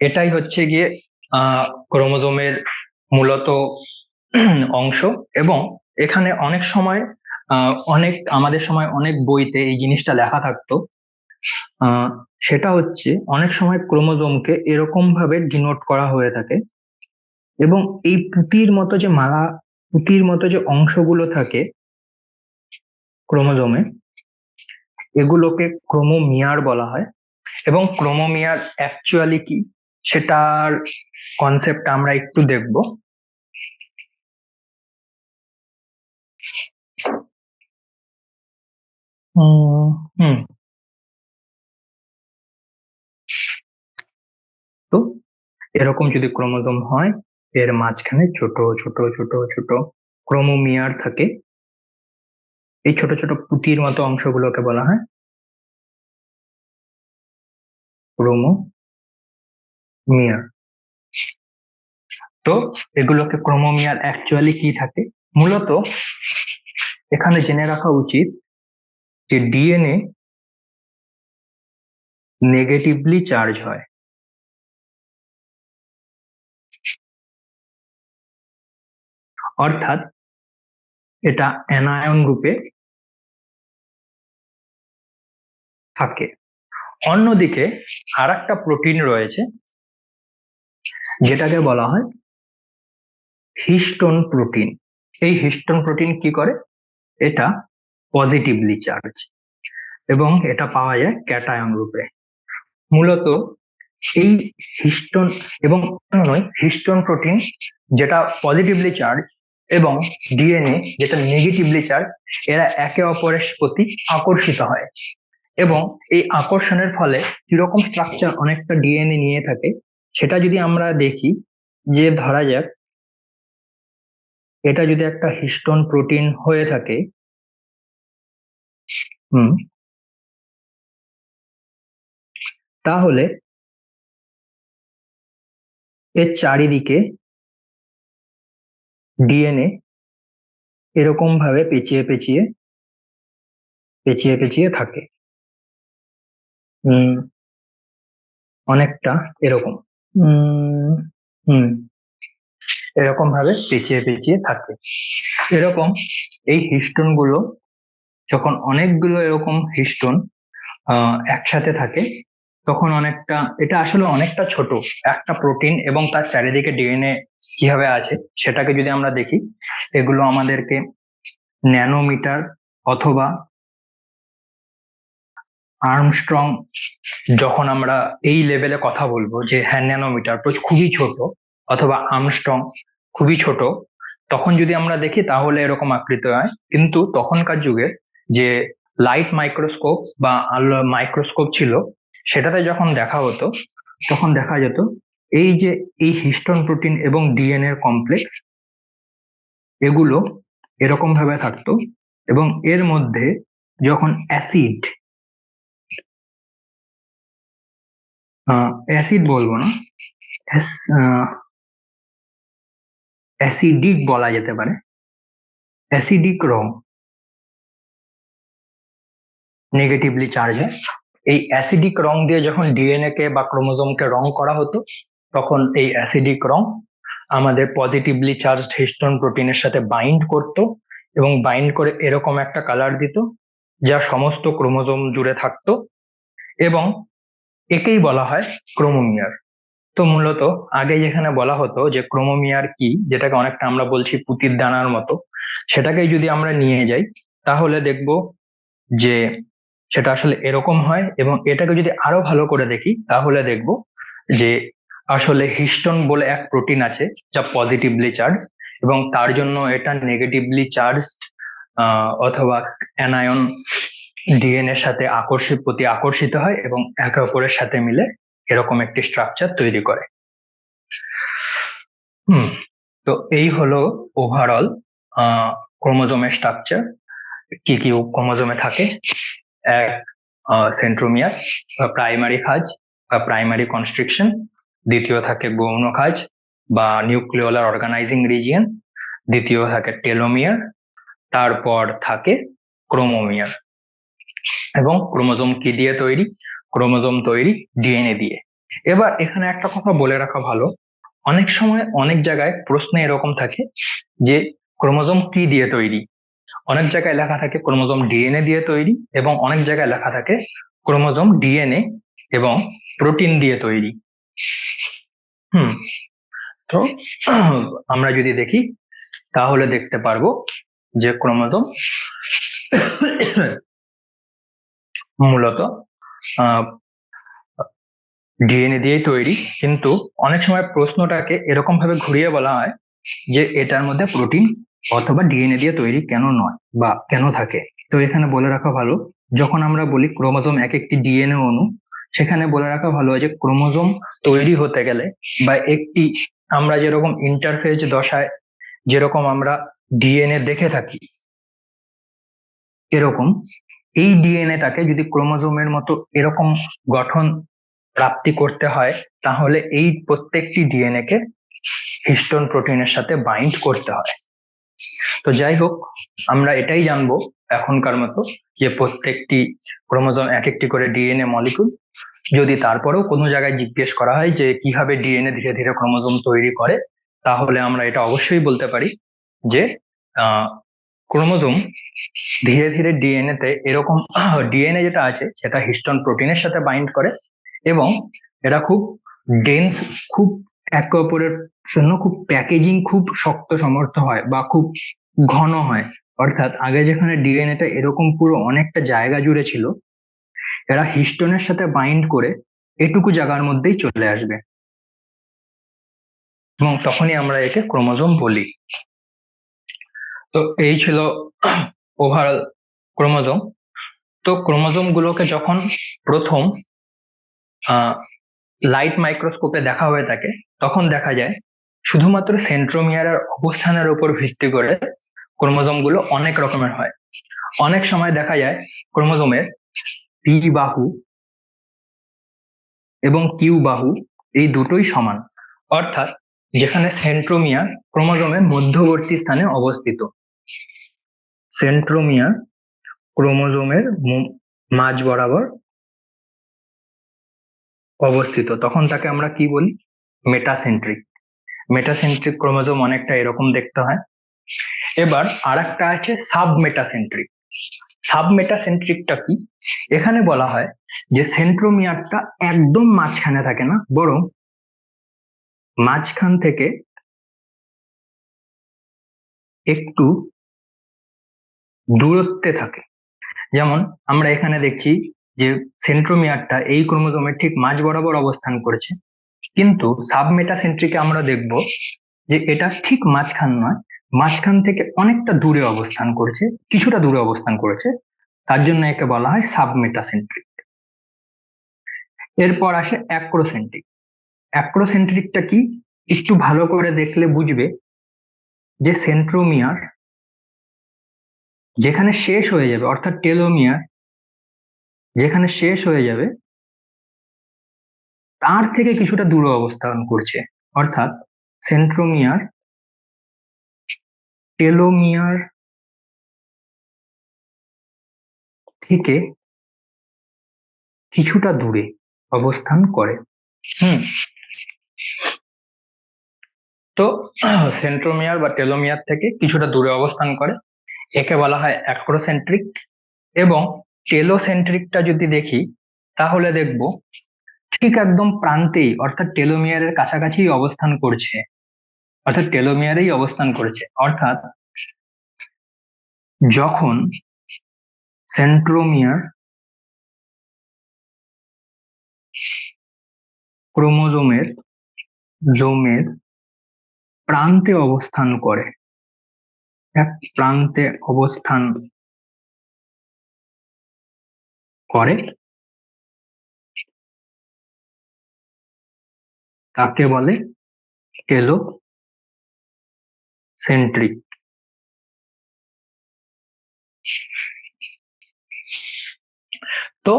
এটাই হচ্ছে গিয়ে ক্রোমোজোমের মূলত অংশ। এবং এখানে অনেক সময় আমাদের সময় অনেক বইতে এই জিনিসটা লেখা থাকতো, সেটা হচ্ছে অনেক সময় ক্রোমোজোমকে এরকম ভাবে ডিনোট করা হয়ে থাকে, এবং এই পুঁতির মতো যে অংশগুলো থাকে ক্রোমোজোমে, এগুলোকে ক্রোমোমিয়ার বলা হয়। এবং ক্রোমোমিয়ার অ্যাকচুয়ালি কি সেটার কনসেপ্ট আমরা একটু দেখব। তো এরকম যদি ক্রোমোজোম হয়, এর মাঝখানে ছোট ছোট ছোট ছোট ক্রোমোমিয়ার থাকে। এই ছোট ছোট পুঁতির মতো অংশগুলোকে বলা হয় ক্রোমোমিয়ার। তো এগুলোকে ক্রোমোমিয়ার অ্যাকচুয়ালি কি থাকে? মূলত এখানে জেনে রাখা উচিত যে ডিএনএ নেগেটিভলি চার্জ হয়। অর্থাৎ এটা অ্যানায়ন রূপে থাকে। অন্যদিকে আর একটা প্রোটিন রয়েছে যেটাকে বলা হয় হিস্টোন প্রোটিন। এই হিস্টোন প্রোটিন কি করে? এটা পজিটিভলি চার্জ, এবং এটা পাওয়া যায় ক্যাটায়ন রূপে। মূলত এই হিস্টোন এবং হিস্টোন প্রোটিন যেটা পজিটিভলি চার্জ এবং ডিএনএ যেটা নেগেটিভলি চার্জ, এরা একে অপরের প্রতি আকর্ষিত হয়, এবং এই আকর্ষণের ফলে কিরকম স্ট্রাকচার অনেকটা ডিএনএ নিয়ে থাকে সেটা যদি আমরা দেখি, যে ধরা যাক এটা যদি একটা হিস্টোন প্রোটিন হয়ে থাকে, তাহলে এর চারিদিকে ডিএনএ এরকম ভাবে পেঁচিয়ে পেঁচিয়ে পেঁচিয়ে পেঁচিয়ে থাকে, অনেকটা এরকম এরকম ভাবে পেঁচিয়ে পেঁচিয়ে থাকে। এরকম এই হিস্টোন গুলো যখন অনেকগুলো এরকম হিস্টোন একসাথে থাকে, তখন এটা আসলে অনেকটা ছোট একটা প্রোটিন, এবং তার চারিদিকে ডিএনএ কিভাবে আছে সেটাকে যদি আমরা দেখি, এগুলো আমাদেরকে ন্যানোমিটার অথবা আর্মস্ট্রং, যখন আমরা এই লেভেলে কথা বলবো যে হ্যাঁ ন্যানোমিটার খুবই ছোট অথবা আর্মস্ট্রং খুবই ছোট, তখন যদি আমরা দেখি তাহলে এরকম আকৃতি হয়। কিন্তু তখনকার যুগে যে লাইট মাইক্রোস্কোপ বা মাইক্রোস্কোপ ছিল, সেটাতে যখন দেখা হতো তখন দেখা যেত এই হিস্টোন প্রোটিন এবং ডিএনএ কমপ্লেক্স এগুলো এরকম ভাবে থাকতো, এবং এর মধ্যে যখন অ্যাসিড বলবো না, অ্যাসিডিক বলা যেতে পারে, অ্যাসিডিক রং নেগেটিভলি চার্জ হয়। এই অ্যাসিডিক রং দিয়ে যখন ডিএনএ কে বা ক্রোমোজোমকে রং করা হতো, তখন এই অ্যাসিডিক রং আমাদের পজিটিভলি চার্জ হিস্টোন প্রোটিনের সাথে বাইন্ড করত, এবং বাইন্ড করে এরকম একটা কালার দিত যা সমস্ত ক্রোমোজোম জুড়ে থাকতো, এবং একেই বলা হয় ক্রোমোমিয়ার। তো মূলত আগে যেখানে বলা হতো যে ক্রোমোমিয়ার কি, যেটাকে অনেকটা আমরা বলছি পুঁতির দানার মতো, সেটাকেই যদি আমরা নিয়ে যাই তাহলে দেখব যে সেটা আসলে এরকম হয়। এবং এটাকে যদি আরো ভালো করে দেখি তাহলে দেখব যে আসলে হিস্টোন বলে এক প্রোটিন আছে যা পজিটিভলি চার্জ, এবং তার জন্য এটা নেগেটিভলি চার্জ অথবা অ্যানায়ন ডিএনএ এর সাথে প্রতি আকর্ষিত হয় এবং একে অপরের সাথে মিলে এরকম একটি স্ট্রাকচার তৈরি করে। তো এই হলো ওভারঅল ক্রোমোজোমের স্ট্রাকচার। কি কি ক্রোমোজোমে থাকে? এক, সেন্ট্রোমিয়ার বা প্রাইমারি খাঁজ বা প্রাইমারি কনস্ট্রিকশন। দ্বিতীয় থাকে গৌণ খাঁজ বা নিউক্লিওলার অর্গানাইজিং রিজিয়ন। দ্বিতীয় থাকে টেলোমিয়ার। তারপর থাকে ক্রোমোমিয়ার। এবং ক্রোমোজোম কি দিয়ে তৈরি? ক্রোমোজোম তৈরি ডিএনএ দিয়ে। এবার এখানে একটা কথা বলে রাখা ভালো, অনেক সময় অনেক জায়গায় প্রশ্ন এরকম থাকে যে ক্রোমোজোম কি দিয়ে তৈরি। অনেক জায়গায় লেখা থাকে ক্রোমোজোম ডিএনএ দিয়ে তৈরি, এবং অনেক জায়গায় লেখা থাকে ক্রোমোজোম ডিএনএ এবং প্রোটিন দিয়ে তৈরি। তো আমরা যদি দেখি তাহলে দেখতে পারবো যে ক্রোমোজোম মূলত ডিএনএ দিয়েই তৈরি, কিন্তু অনেক সময় প্রশ্নটাকে এরকম ভাবে ঘুরিয়ে বলা হয় যে এটার মধ্যে প্রোটিন অথবা ডিএনএ দিয়ে তৈরি কেন নয় বা কেন থাকে। তো এখানে বলে রাখা ভালো, যখন আমরা বলি ক্রোমোজোম এক একটি ডিএনএ অণু, সেখানে বলে রাখা ভালো যে ক্রোমোজোম তৈরি হতে গেলে বা একটি আমরা যেরকম ইন্টারফেজ দশায় যেরকম আমরা ডিএনএ দেখে থাকি, এরকম এই ডিএনএটাকে যদি ক্রোমোজোমের মতো এরকম গঠন প্রাপ্তি করতে হয়, তাহলে এই প্রত্যেকটি ডিএনএ কে হিস্টোন প্রোটিনের সাথে বাইন্ড করতে হয়। তো যাই হোক, আমরা এটাই জানবো এখনকার মতো যে প্রত্যেকটি ক্রোমোজোম এক একটি করে ডিএনএ মলিকুল। যদি তারপরেও কোনো জায়গায় জিজ্ঞেস করা হয় যে কিভাবে ডিএনএ ধীরে ধীরে ক্রোমোজোম তৈরি করে, তাহলে আমরা এটা অবশ্যই বলতে পারি যে ক্রোমোজোম ধীরে ধীরে ডিএনএ তে এরকম ডিএনএ যেটা আছে সেটা হিস্টোন প্রোটিনের সাথে বাইন্ড করে, এবং এটা খুব ডেন্স, খুব একে অপরের জন্য খুব প্যাকেজিং খুব শক্ত সমর্থ হয় বা খুব ঘন হয়। অর্থাৎ আগে যেখানে ডিএনএটা এরকম পুরো অনেকটা জায়গা জুড়ে ছিল, এরা হিস্টোনের সাথে বাইন্ড করে এটুকু জায়গার মধ্যেই চলে আসবে, এবং তখনই আমরা একে ক্রোমোজোম বলি। তো এই ছিল ওভারঅল ক্রোমোজোম। তো ক্রোমোজোম গুলোকে যখন প্রথম লাইট মাইক্রোস্কোপে দেখা হয়ে থাকে, তখন দেখা যায় শুধুমাত্র সেন্ট্রোমিয়ারের অবস্থানের উপর ভিত্তি করে ক্রোমোজোম গুলো অনেক রকমের হয়। অনেক সময় দেখা যায় ক্রোমোজোমের পি বাহু এবং কিউ বাহু এই দুটোই সমান, অর্থাৎ যেখানে সেন্ট্রোমিয়ার ক্রোমোজোমের মধ্যবর্তী স্থানে অবস্থিত। সেন্ট্রোমিয়ার ক্রোমোজোমের মাঝ বরাবর অবস্থিত, তখন তাকে আমরা কি বলি? মেটাসেন্ট্রিক। মেটাসেন্ট্রিক ক্রোমোজোম অনেকটা এরকম দেখতে হয়। এবার আরেকটা আছে সাবমেটাসেন্ট্রিক। সাবমেটাসেন্ট্রিকটা কি? এখানে বলা হয় যে সেন্ট্রোমিয়ারটা একদম মাঝখানে থাকে না, বরং মাঝখান থেকে একটু দূরত্বে থাকে। যেমন আমরা এখানে দেখছি যে সেন্ট্রোমিয়ারটা এই ক্রোমোজোমের ঠিক মাঝ বরাবর অবস্থান করেছে, কিন্তু সাবমেটাসেন্ট্রিকে আমরা দেখব যে এটা ঠিক মাঝখান নয়, মাঝখান থেকে অনেকটা দূরে অবস্থান করেছে, কিছুটা দূরে অবস্থান করেছে, তার জন্য একে বলা হয় সাবমেটাসেন্ট্রিক। এরপর আসে অ্যাক্রোসেন্ট্রিক। অ্যাক্রোসেন্ট্রিকটা কি? একটু ভালো করে দেখলে বুঝবে যে সেন্ট্রোমিয়ার যেখানে শেষ হয়ে যাবে, অর্থাৎ টেলোমিয়ার যেখানে শেষ হয়ে যাবে তার থেকে কিছুটা দূরে অবস্থান করছে, অর্থাৎ সেন্ট্রোমিয়ার টেলোমিয়ার থেকে কিছুটা দূরে অবস্থান করে। তো সেন্ট্রোমিয়ার বা টেলোমিয়ার থেকে কিছুটা দূরে অবস্থান করে, একে বলা হয় অ্যাক্রোসেন্ট্রিক। এবং টেলোসেন্ট্রিকটা যদি দেখি তাহলে দেখব ঠিক একদম প্রান্তেই, অর্থাৎ টেলোমিয়ারের কাছাকাছি অবস্থান করছে, অর্থাৎ টেলোমিয়ারেই অবস্থান করেছে। অর্থাৎ যখন সেন্ট্রোমিয়ার ক্রোমোজোমের প্রান্তে অবস্থান করে, এক প্রান্তে অবস্থান করে, কাকে বলে? টেলোসেন্ট্রিক। তো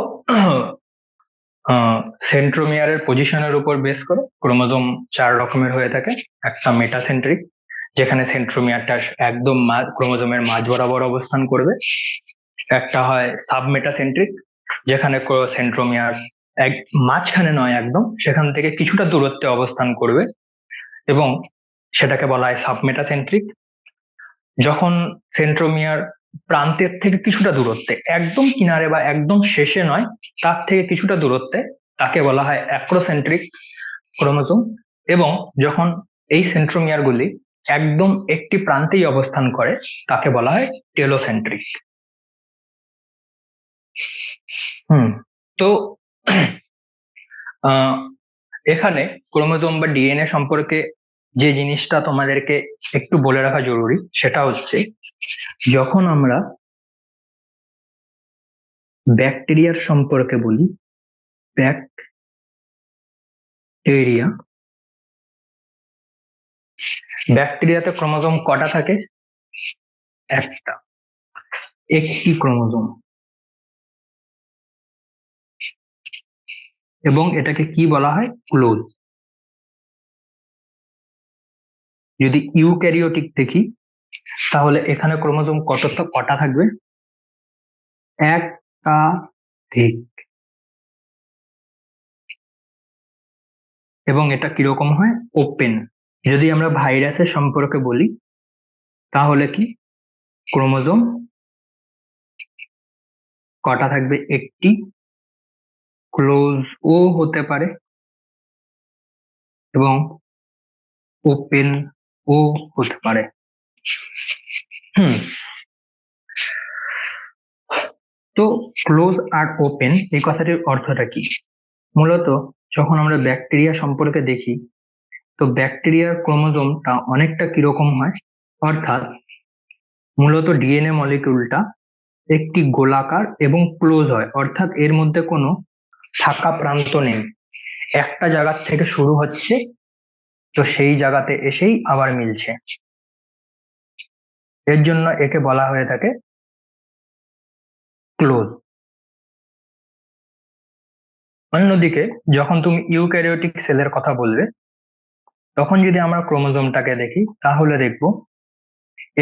সেন্ট্রোমিয়ারের পজিশনের উপর বেস করে ক্রোমোজোম 4 রকমের হয়ে থাকে। একটা মেটাসেন্ট্রিক, যেখানে সেন্ট্রোমিয়ারটা একদম ক্রোমোজোমের মাঝ বরাবর অবস্থান করবে। একটা হয় সাবমেটাসেন্ট্রিক, যেখানে সেন্ট্রোমিয়ার মাঝখানে নয় একদম, সেখান থেকে কিছুটা দূরত্বে অবস্থান করবে এবং সেটাকে বলা হয় সাবমেটাসেন্ট্রিক। যখন সেন্ট্রোমিয়ার প্রান্তের থেকে কিছুটা দূরত্বে, একদম কিনারে বা একদম শেষে নয়, তার থেকে কিছুটা দূরত্বে, তাকে বলা হয় অ্যাক্রোসেন্ট্রিক ক্রোমোজোম। এবং যখন এই সেন্ট্রোমিয়ার গুলি একদম একটি প্রান্তেই অবস্থান করে, তাকে বলা হয় টেলোসেন্ট্রিক। তো এখানে ক্রোমোজোম বা ডিএনএ সম্পর্কে যে জিনিসটা তোমাদেরকে একটু বলে রাখা জরুরি, সেটা হচ্ছে যখন আমরা ব্যাকটেরিয়ার সম্পর্কে বলি, ব্যাকটেরিয়াতে ক্রোমোজোম কটা থাকে? একটি ক্রোমোজোম। এবং এটাকে কি বলা হয়? ক্লোজ। যদি ইউক্যারিওটিক দেখি, তাহলে এখানে ক্রোমোজোম কটা থাকবে? একাধিক। এবং এটা কিরকম হয়? ওপেন। যদি আমরা ভাইরাসের সম্পর্কে বলি, তাহলে কি ক্রোমোজোম কটা থাকবে? একটি। ক্লোজ ও হতে পারে এবং ওপেন ও হতে পারে। তো ক্লোজ আর ওপেন এই কথাটির অর্থটা কি? মূলত যখন আমরা ব্যাকটেরিয়া সম্পর্কে দেখি, তো ব্যাকটেরিয়ার ক্রোমোজোমটা অনেকটা কিরকম হয়, অর্থাৎ মূলত ডিএনএ মলিকিউলটা একটি গোলাকার এবং ক্লোজ হয়, অর্থাৎ এর মধ্যে কোনো ফাঁকা প্রান্ত নেই। একটা জায়গা থেকে শুরু হচ্ছে, তো সেই জায়গাতে এসেই আবার মিলছে। এর জন্য একে বলা হয়ে থাকে ক্লোজ। অন্যদিকে যখন তুমি ইউক্যারিওটিক সেলের কথা বলবে, তখন যদি আমরা ক্রোমোজোমটাকে দেখি, তাহলে দেখব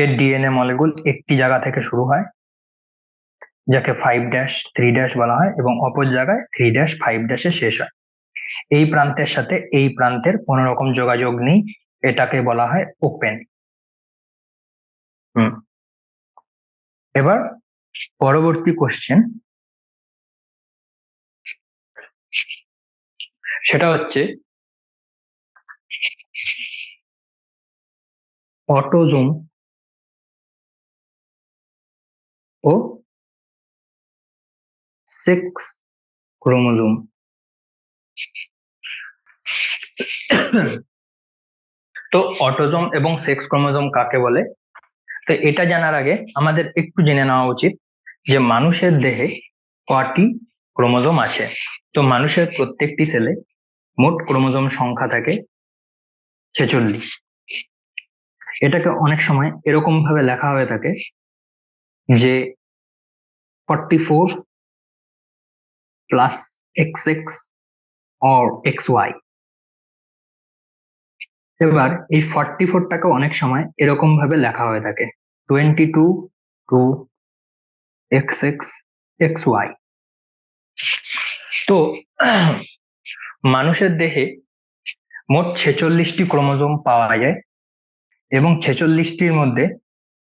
এর ডিএনএ মলিকিউল একটি জায়গা থেকে শুরু হয়, যাকে 5'3' বলা হয়, এবং অপর জায়গায় 3'5' শেষ হয়। এই প্রান্তের সাথে এই প্রান্তের কোনো রকম যোগাযোগ নেই, এটাকে বলা হয় ওপেন। এবার পরবর্তী কোশ্চেন, সেটা হচ্ছে অটোজোম ও সেক্স ক্রোমোজোম। তো অটোজোম এবং সেক্স ক্রোমোজোম কাকে বলে? তো এটা জানার আগে আমাদের একটু জেনে নেওয়া উচিত যে মানুষের দেহে কটি ক্রোমোজোম আছে। তো মানুষের প্রত্যেকটি সেলে মোট ক্রোমোজোম সংখ্যা থাকে 46। এটাকে অনেক সময় এরকম ভাবে লেখা হয়ে থাকে যে 44 প্লাস XX or XY। এবার এই 44টাকে অনেক সময় এরকম ভাবে লেখা হয়ে থাকে 22 to XX XY। তো মানুষের দেহে মোট 46টি ক্রোমোজোম পাওয়া যায় এবং 46টির মধ্যে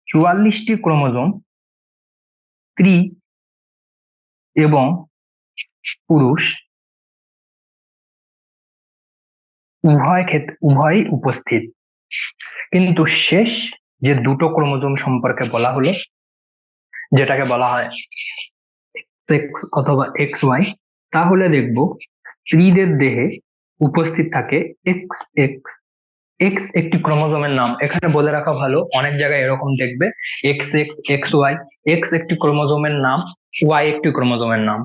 44টি ক্রোমোজোম স্ত্রী এবং পুরুষ উভয়ই উপস্থিত। কিন্তু শেষ যে দুটো ক্রোমোজোম সম্পর্কে বলা হলো, যেটাকে বলা হয় XX অথবা XY, তাহলে দেখব স্ত্রীদের দেহে উপস্থিত থাকে XX। X একটি ক্রোমোজোমের নাম, এখানে বলে রাখা ভালো, অনেক জায়গায় এরকম দেখবে XX XY। X একটি ক্রোমোজোমের নাম ওয়াই একটি ক্রোমোজোমের নাম।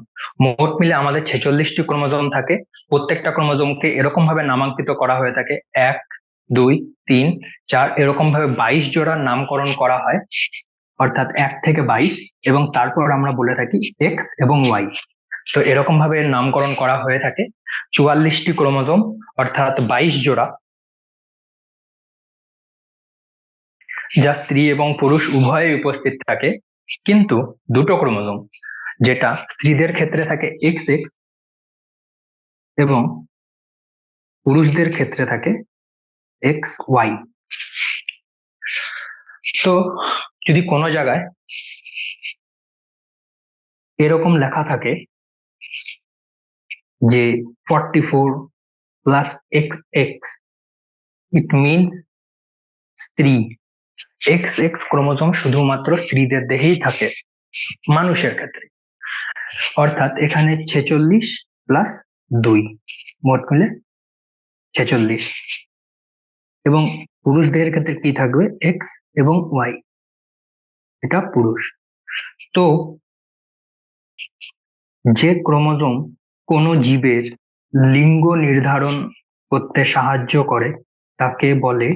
মোট মিলে আমাদের 46টি ক্রোমোজোম থাকে। প্রত্যেকটা ক্রোমোজোমকে এরকম ভাবে নামাঙ্কিত করা হয়ে থাকে 1, 2, 3, 4 এরকম ভাবে 22 জোড়ার নামকরণ করা হয়, অর্থাৎ 1 থেকে 22, এবং তারপর আমরা বলে থাকি এক্স এবং ওয়াই। তো এরকম ভাবে নামকরণ করা হয়ে থাকে। 44টি ক্রোমোজোম অর্থাৎ 22 জোড়া, যা স্ত্রী এবং পুরুষ উভয়ে উপস্থিত থাকে। কিন্তু দুটো ক্রোমোজোম, যেটা স্ত্রীদের ক্ষেত্রে থাকে এক্স এক্স এবং পুরুষদের ক্ষেত্রে থাকে এক্স ওয়াই। তো যদি কোনো জায়গায় এরকম লেখা থাকে যে 44 plus x x, it means স্ত্রী। এক্স এক্স ক্রোমোজোম শুধুমাত্র স্ত্রীদের দেহেই থাকে মানুষের ক্ষেত্রে, অর্থাৎ এখানে 46 প্লাস 2, মোট মিলে 46। এবং পুরুষদের ক্ষেত্রে কি থাকবে, এক্স এবং ওয়াই, এটা পুরুষ। তো যে ক্রোমোজোম কোনো জীবের লিঙ্গ নির্ধারণ করতে সাহায্য করে তাকে বলে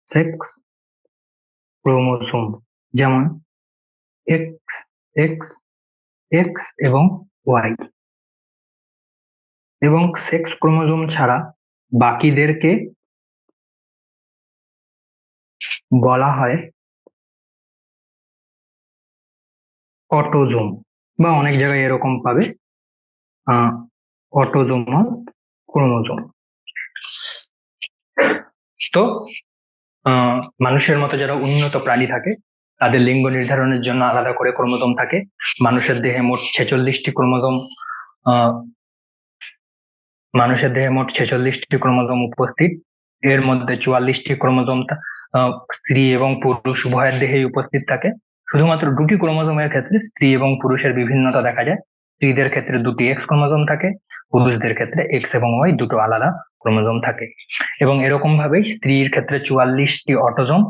সেক্স ক্রোমোজোম। যেমন এক্স এক্স এক্স এবং ওয়াই। এবং সেক্স ক্রোমোজোম ছাড়া বাকিদেরকে বলা হয় অটোজোম, বা অনেক জায়গায় এরকম পাবে অটোজোমাল ক্রোমোজোম। তো মানুষের মতো যারা উন্নত প্রাণী থাকে তাদের লিঙ্গ নির্ধারণের জন্য আলাদা করে ক্রোমোজোম থাকে। মানুষের দেহে মোট 46টি ক্রোমোজোম মানুষের দেহে মোট 46টি ক্রোমোজোম উপস্থিত। এর মধ্যে 44টি ক্রোমোজোম স্ত্রী এবং পুরুষ উভয়ের দেহেই উপস্থিত থাকে। শুধুমাত্র দুটি ক্রোমোজোমের ক্ষেত্রে স্ত্রী এবং পুরুষের বিভিন্নতা দেখা যায়। স্ত্রীদের ক্ষেত্রে দুটি এক্স ক্রোমোজোম থাকে, পুরুষদের ক্ষেত্রে এক্স এবং ওয়াই দুটো আলাদা ক্রোমোজোম থাকে। এবং এরকম ভাবেই স্ত্রীর ক্ষেত্রে 44টি অটোজোম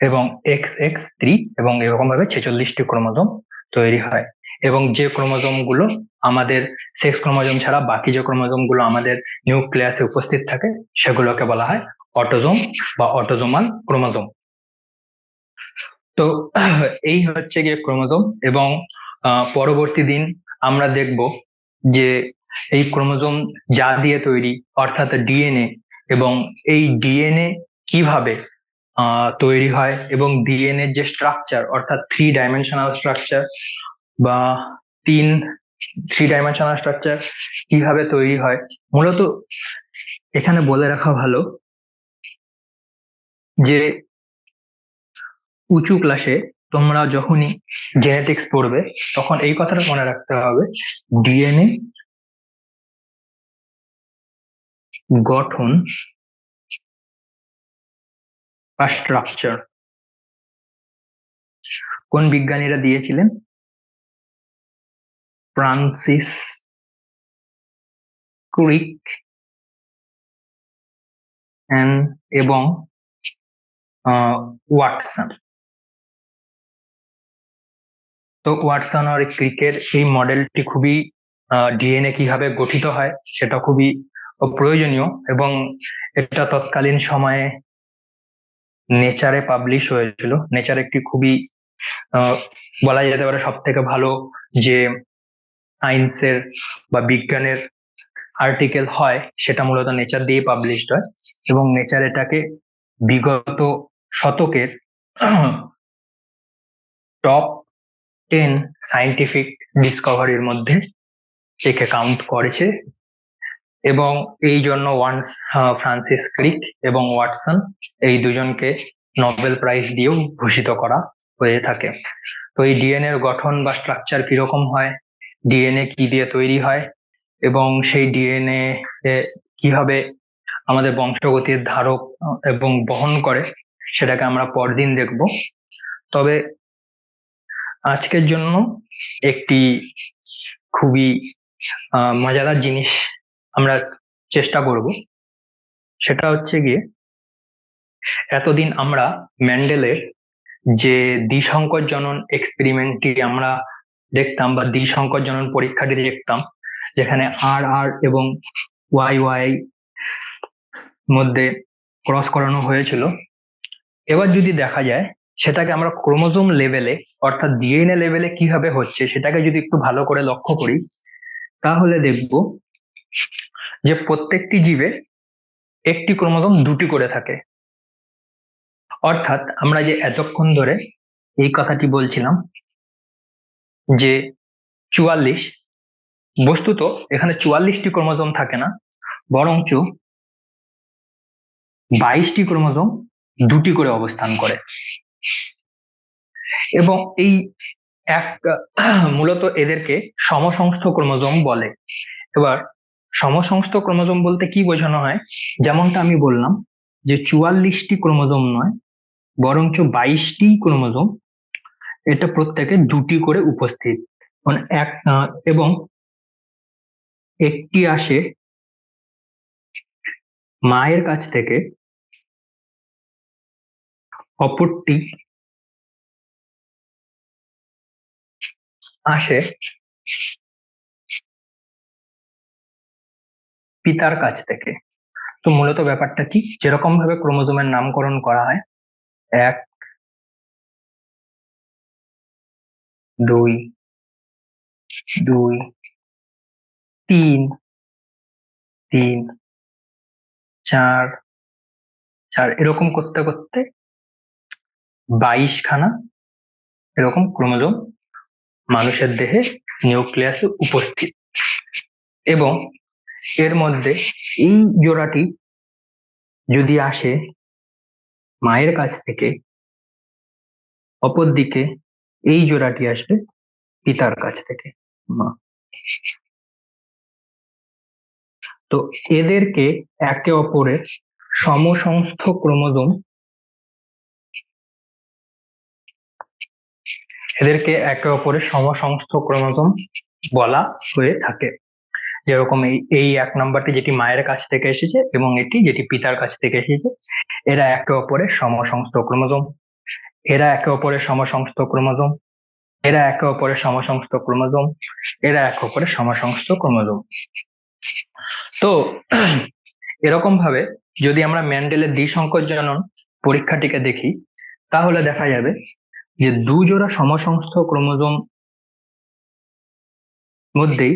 এবং এক্স এক্স স্ত্রী, এবং এরকম ভাবে 46টি ক্রোমোজোম তৈরি হয়। এবং যে ক্রোমোজোম গুলো আমাদের সেক্স ক্রোমোজোম ছাড়া বাকি যে ক্রোমোজোম গুলো আমাদের নিউক্লিয়াসে উপস্থিত থাকে সেগুলোকে বলা হয় অটোজোম বা অটোজোমাল ক্রোমোজোম। তো এই হচ্ছে গিয়ে ক্রোমোজোম। এবং পরবর্তী দিন আমরা দেখব যে এই ক্রোমোজোম যা দিয়ে তৈরি, অর্থাৎ ডিএনএ, এবং এই ডিএনএ কিভাবে তৈরি হয়, এবং ডিএনএ যে স্ট্রাকচার অর্থাৎ 3 ডাইমেনশনাল স্ট্রাকচার বা থ্রি ডাইমেনশনাল স্ট্রাকচার কিভাবে তৈরি হয়। মূলত এখানে বলে রাখা ভালো যে উঁচু ক্লাসে তোমরা যখনই জেনেটিক্স পড়বে তখন এই কথাটা মনে রাখতে হবে, ডিএনএ গঠন বা স্ট্রাকচার কোন বিজ্ঞানীরা দিয়েছিলেন, ফ্রান্সিস ক্রিক এবং ওয়াটসন। তো ওয়াটসন আর ক্রিকের এই মডেলটি খুবই ডিএনএ কিভাবে গঠিত হয় সেটা খুবই প্রয়োজনীয়, এবং এটা তৎকালীন সময়ে নেচারে পাবলিশ হয়েছিল। নেচার একটি খুবই বলা যেতে পারে সব থেকে ভালো যে সায়েন্সের বা বিজ্ঞানের আর্টিকেল হয় সেটা মূলত নেচার দিয়ে পাবলিশড হয়। এবং নেচার এটাকে বিগত শতকের টপ 10 সায়েন্টিফিক ডিসকভারির মধ্যে একে কাউন্ট করেছে। এবং এই জন্য ফ্রান্সিস ক্রিক এবং ওয়াটসন এই দুজনকে নোবেল প্রাইজ দিয়েও ভূষিত করা হয়ে থাকে। তো এই ডিএনএ এর গঠন বা স্ট্রাকচার কিরকম হয়, ডিএনএ কি দিয়ে তৈরি হয়, এবং সেই ডিএনএ কিভাবে আমাদের বংশগতির ধারক এবং বহন করে সেটাকে আমরা পরদিন দেখব। তবে আজকের জন্য একটি খুবই মজাদার জিনিস আমরা চেষ্টা করব, সেটা হচ্ছে গিয়ে এতদিন আমরা ম্যান্ডেলের যে দ্বিসংকর জনন এক্সপেরিমেন্টটি আমরা দেখতাম বা দ্বিসংকর জনন পরীক্ষাটি দেখতাম, যেখানে আর আর এবং ওয়াই ওয়াই মধ্যে ক্রস করানো হয়েছিল। এবার যদি দেখা যায় সেটাকে আমরা ক্রোমোজোম লেভেলে অর্থাৎ ডিএনএ লেভেলে কিভাবে হচ্ছে সেটাকে যদি একটু ভালো করে লক্ষ্য করি, তাহলে দেখব যে প্রত্যেকটি জীবে একটি ক্রোমোজোম দুটি করে থাকে। অর্থাৎ আমরা যে এতক্ষণ ধরে এই কথাটি বলছিলাম যে 44, বস্তুত এখানে 44টি ক্রোমোজোম থাকে না, বরঞ্চ 22টি ক্রোমোজোম দুটি করে অবস্থান করে। এবং এই এক মূলত এদেরকে সমসংস্থ ক্রোমোজোম বলে। এবার সমসংস্থ ক্রোমোজোম বলতে কি বোঝানো হয়, যেমনটা আমি বললাম যে 44টি ক্রোমোজোম নয়, বরঞ্চ 22টি ক্রোমোজোম, এটা প্রত্যেকে দুটি করে উপস্থিত, মানে এবং একটি আসে মায়ের কাছ থেকে, অপরটি আসে পিতার কাছ থেকে। তো মূলত ব্যাপারটা কি, যেরকম ভাবে ক্রোমোজোমের নামকরণ করা হয় 1, 2, 2, 3, 3, 4, 4, এরকম করতে করতে 22খানা এরকম ক্রোমোজোম মানুষের দেহে নিউক্লিয়াসে উপস্থিত। এবং এর মধ্যে এই জোড়াটি যদি আসে মায়ের কাছ থেকে, অপরদিকে এই জোড়াটি আসবে পিতার কাছ থেকে, মা। তো এদেরকে একে অপরের সমসংস্থ ক্রোমোজোম, এদেরকে একে অপরের সমসংস্থ ক্রোমোজোম বলা হয়ে থাকে। যেরকম এই 1 নাম্বারটি যেটি মায়ের কাছ থেকে এসেছে এবং এটি যেটি পিতার কাছ থেকে এসেছে, এরা একে অপরের সমসংস্থ ক্রোমোজোম, এরা একে অপরের সমসংস্থ ক্রোমোজোম, এরা একে অপরের সমসংস্থ ক্রোমোজোম, এরা একে অপরের সমসংস্থ ক্রোমোজোম। তো এরকম ভাবে যদি আমরা মেন্ডেলের দ্বিসংকর জনন পরীক্ষাটিকে দেখি, তাহলে দেখা যাবে যে দুজোড়া সমসংস্থ ক্রোমোজোম মধ্যেই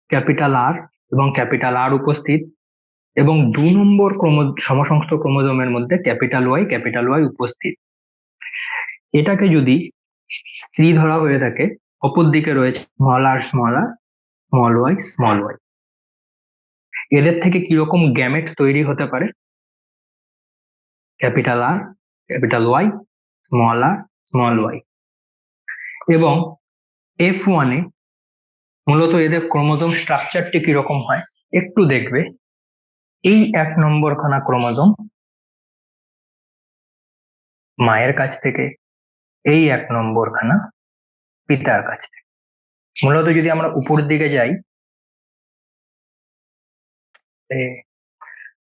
ক্যাপিটাল আর এবং ক্যাপিটাল আর উপস্থিত, এবং 2 নম্বর সমসংস্থ ক্রোমোজোমের মধ্যে ক্যাপিটাল ওয়াই উপস্থিত। এটাকে যদি স্ত্রী ধরা হয়ে থাকে, অপর দিকে রয়েছে স্মল আর, স্মল ওয়াই। এদের থেকে কিরকম গ্যামেট তৈরি হতে পারে, capital R, capital Y, small Y. এবং F1 এ মূলত এদের ক্রোমোজোম স্ট্রাকচারটি কিরকম হয় একটু দেখবে। এই 1 নম্বর খানা ক্রোমোজোম মায়ের কাছ থেকে, এই 1 নম্বর খানা পিতার কাছ থেকে। মূলত যদি আমরা উপর দিকে যাই,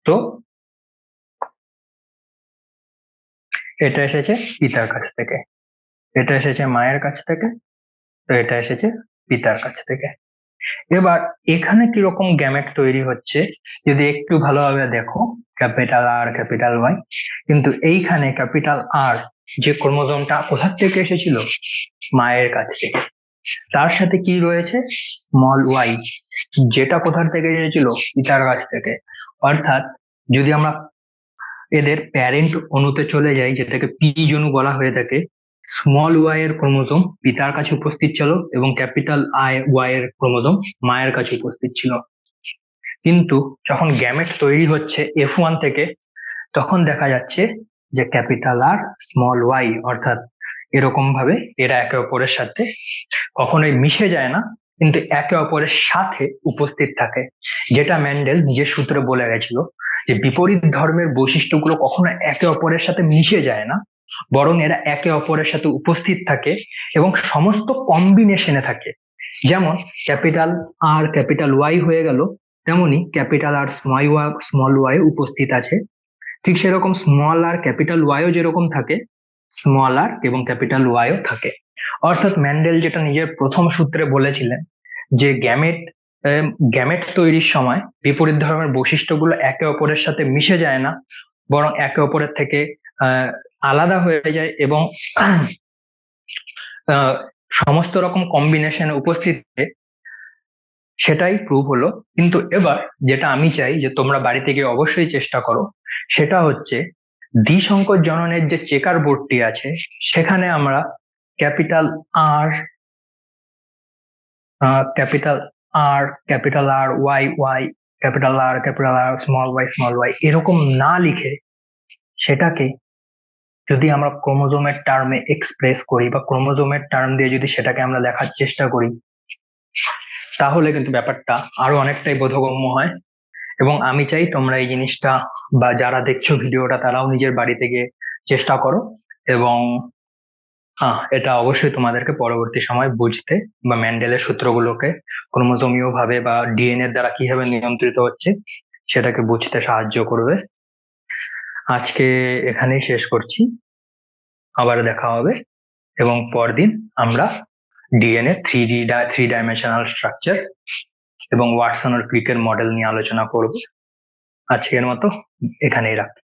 তো এটা এসেছে পিতার কাছ থেকে, এটা এসেছে মায়ের কাছ থেকে, তো এটা এসেছে পিতার কাছ থেকে। এবার এখানে কিরকম গ্যামেট তৈরি হচ্ছে যদি একটু ভালোভাবে দেখো, ক্যাপিটাল আর, ক্যাপিটাল ওয়াই, কিন্তু এইখানে ক্যাপিটাল আর যে ক্রোমোজোমটা কোথা থেকে এসেছিল, মায়ের কাছ থেকে, তার সাথে কি রয়েছে, স্মল ওয়াই, যেটা কোথা থেকে এসেছিল, পিতার কাছ থেকে। অর্থাৎ যদি আমরা এদের প্যারেন্ট অণুতে চলে যাই, যেটাকে পি অণু বলা হয়ে থাকে, স্মল ওয়াই এর ক্রোমোজোম পিতার কাছে উপস্থিত ছিল এবং ক্যাপিটাল ওয়াই এর ক্রোমোজোম মায়ের কাছে উপস্থিত ছিল। কিন্তু যখন গ্যামেট তৈরি হচ্ছে F1 থেকে, তখন দেখা যাচ্ছে যে ক্যাপিটাল আর, স্মল ওয়াই, অর্থাৎ এরকম ভাবে এরা একে অপরের সাথে কখনোই মিশে যায় না, কিন্তু একে অপরের সাথে উপস্থিত থাকে। যেটা মেন্ডেল নিজের সূত্রে বলে গেছিল যে বিপরীত ধর্মের বৈশিষ্ট্যগুলো কখনো একে অপরের সাথে মিশে যায় না, বরং এরা একে অপরের সাথে উপস্থিত থাকে এবং সমস্ত কম্বিনেশনে থাকে। যেমন ক্যাপিটাল আর ক্যাপিটাল ওয়াই হয়ে গেল, তেমনি ক্যাপিটাল আর স্মল ওয়াই উপস্থিত আছে। ঠিক সেরকম স্মল আর ক্যাপিটাল ওয়াইও যেরকম থাকে, স্মল আর এবং ক্যাপিটাল ওয়াইও থাকে। অর্থাৎ ম্যান্ডেল যেটা নিজের প্রথম সূত্রে বলেছিলেন যে গ্যামেট তৈরির সময় বিপরীত ধর্মের বৈশিষ্ট্যগুলো একে অপরের সাথে মিশে যায় না, বরং একে অপরের থেকে আলাদা হয়ে যায় এবং সমস্ত রকম কম্বিনেশন উপস্থিতিতে সেটাই প্রুভ হলো। কিন্তু এবার যেটা আমি চাই যে তোমরা বাড়িতে গিয়ে অবশ্যই চেষ্টা করো, সেটা হচ্ছে দ্বিসংকর জননের যে চেকার বোর্ডটি আছে সেখানে আমরা capital R capital R capital R Y Y capital R small Y এরকম না লিখে সেটাকে যদি আমরা ক্রোমোজোমের টার্মে এক্সপ্রেস করি বা ক্রোমোজোমের টার্ম দিয়ে যদি সেটাকে আমরা লেখার চেষ্টা করি, তাহলে কিন্তু ব্যাপারটা আরো অনেকটাই বোধগম্য হয়। এবং আমি চাই তোমরা এই জিনিসটা বা যারা দেখছো ভিডিওটা তারাও নিজের বাড়িতে গিয়ে চেষ্টা করো, এবং এটা অবশ্যই তোমাদেরকে পরবর্তী সময় বুঝতে বা ম্যান্ডেলের সূত্রগুলোকে ক্রোমোজোমীয় ভাবে বা ডিএনএ দ্বারা কিভাবে নিয়ন্ত্রিত হচ্ছে সেটাকে বুঝতে সাহায্য করবে। আজকে এখানেই শেষ করছি, আবার দেখা হবে এবং পরদিন আমরা ডিএনএ থ্রি ডাইমেনশনাল স্ট্রাকচার এবং ওয়াটসন আর ক্রিকের মডেল নিয়ে আলোচনা করব। আজকের মতো এখানেই রাখি।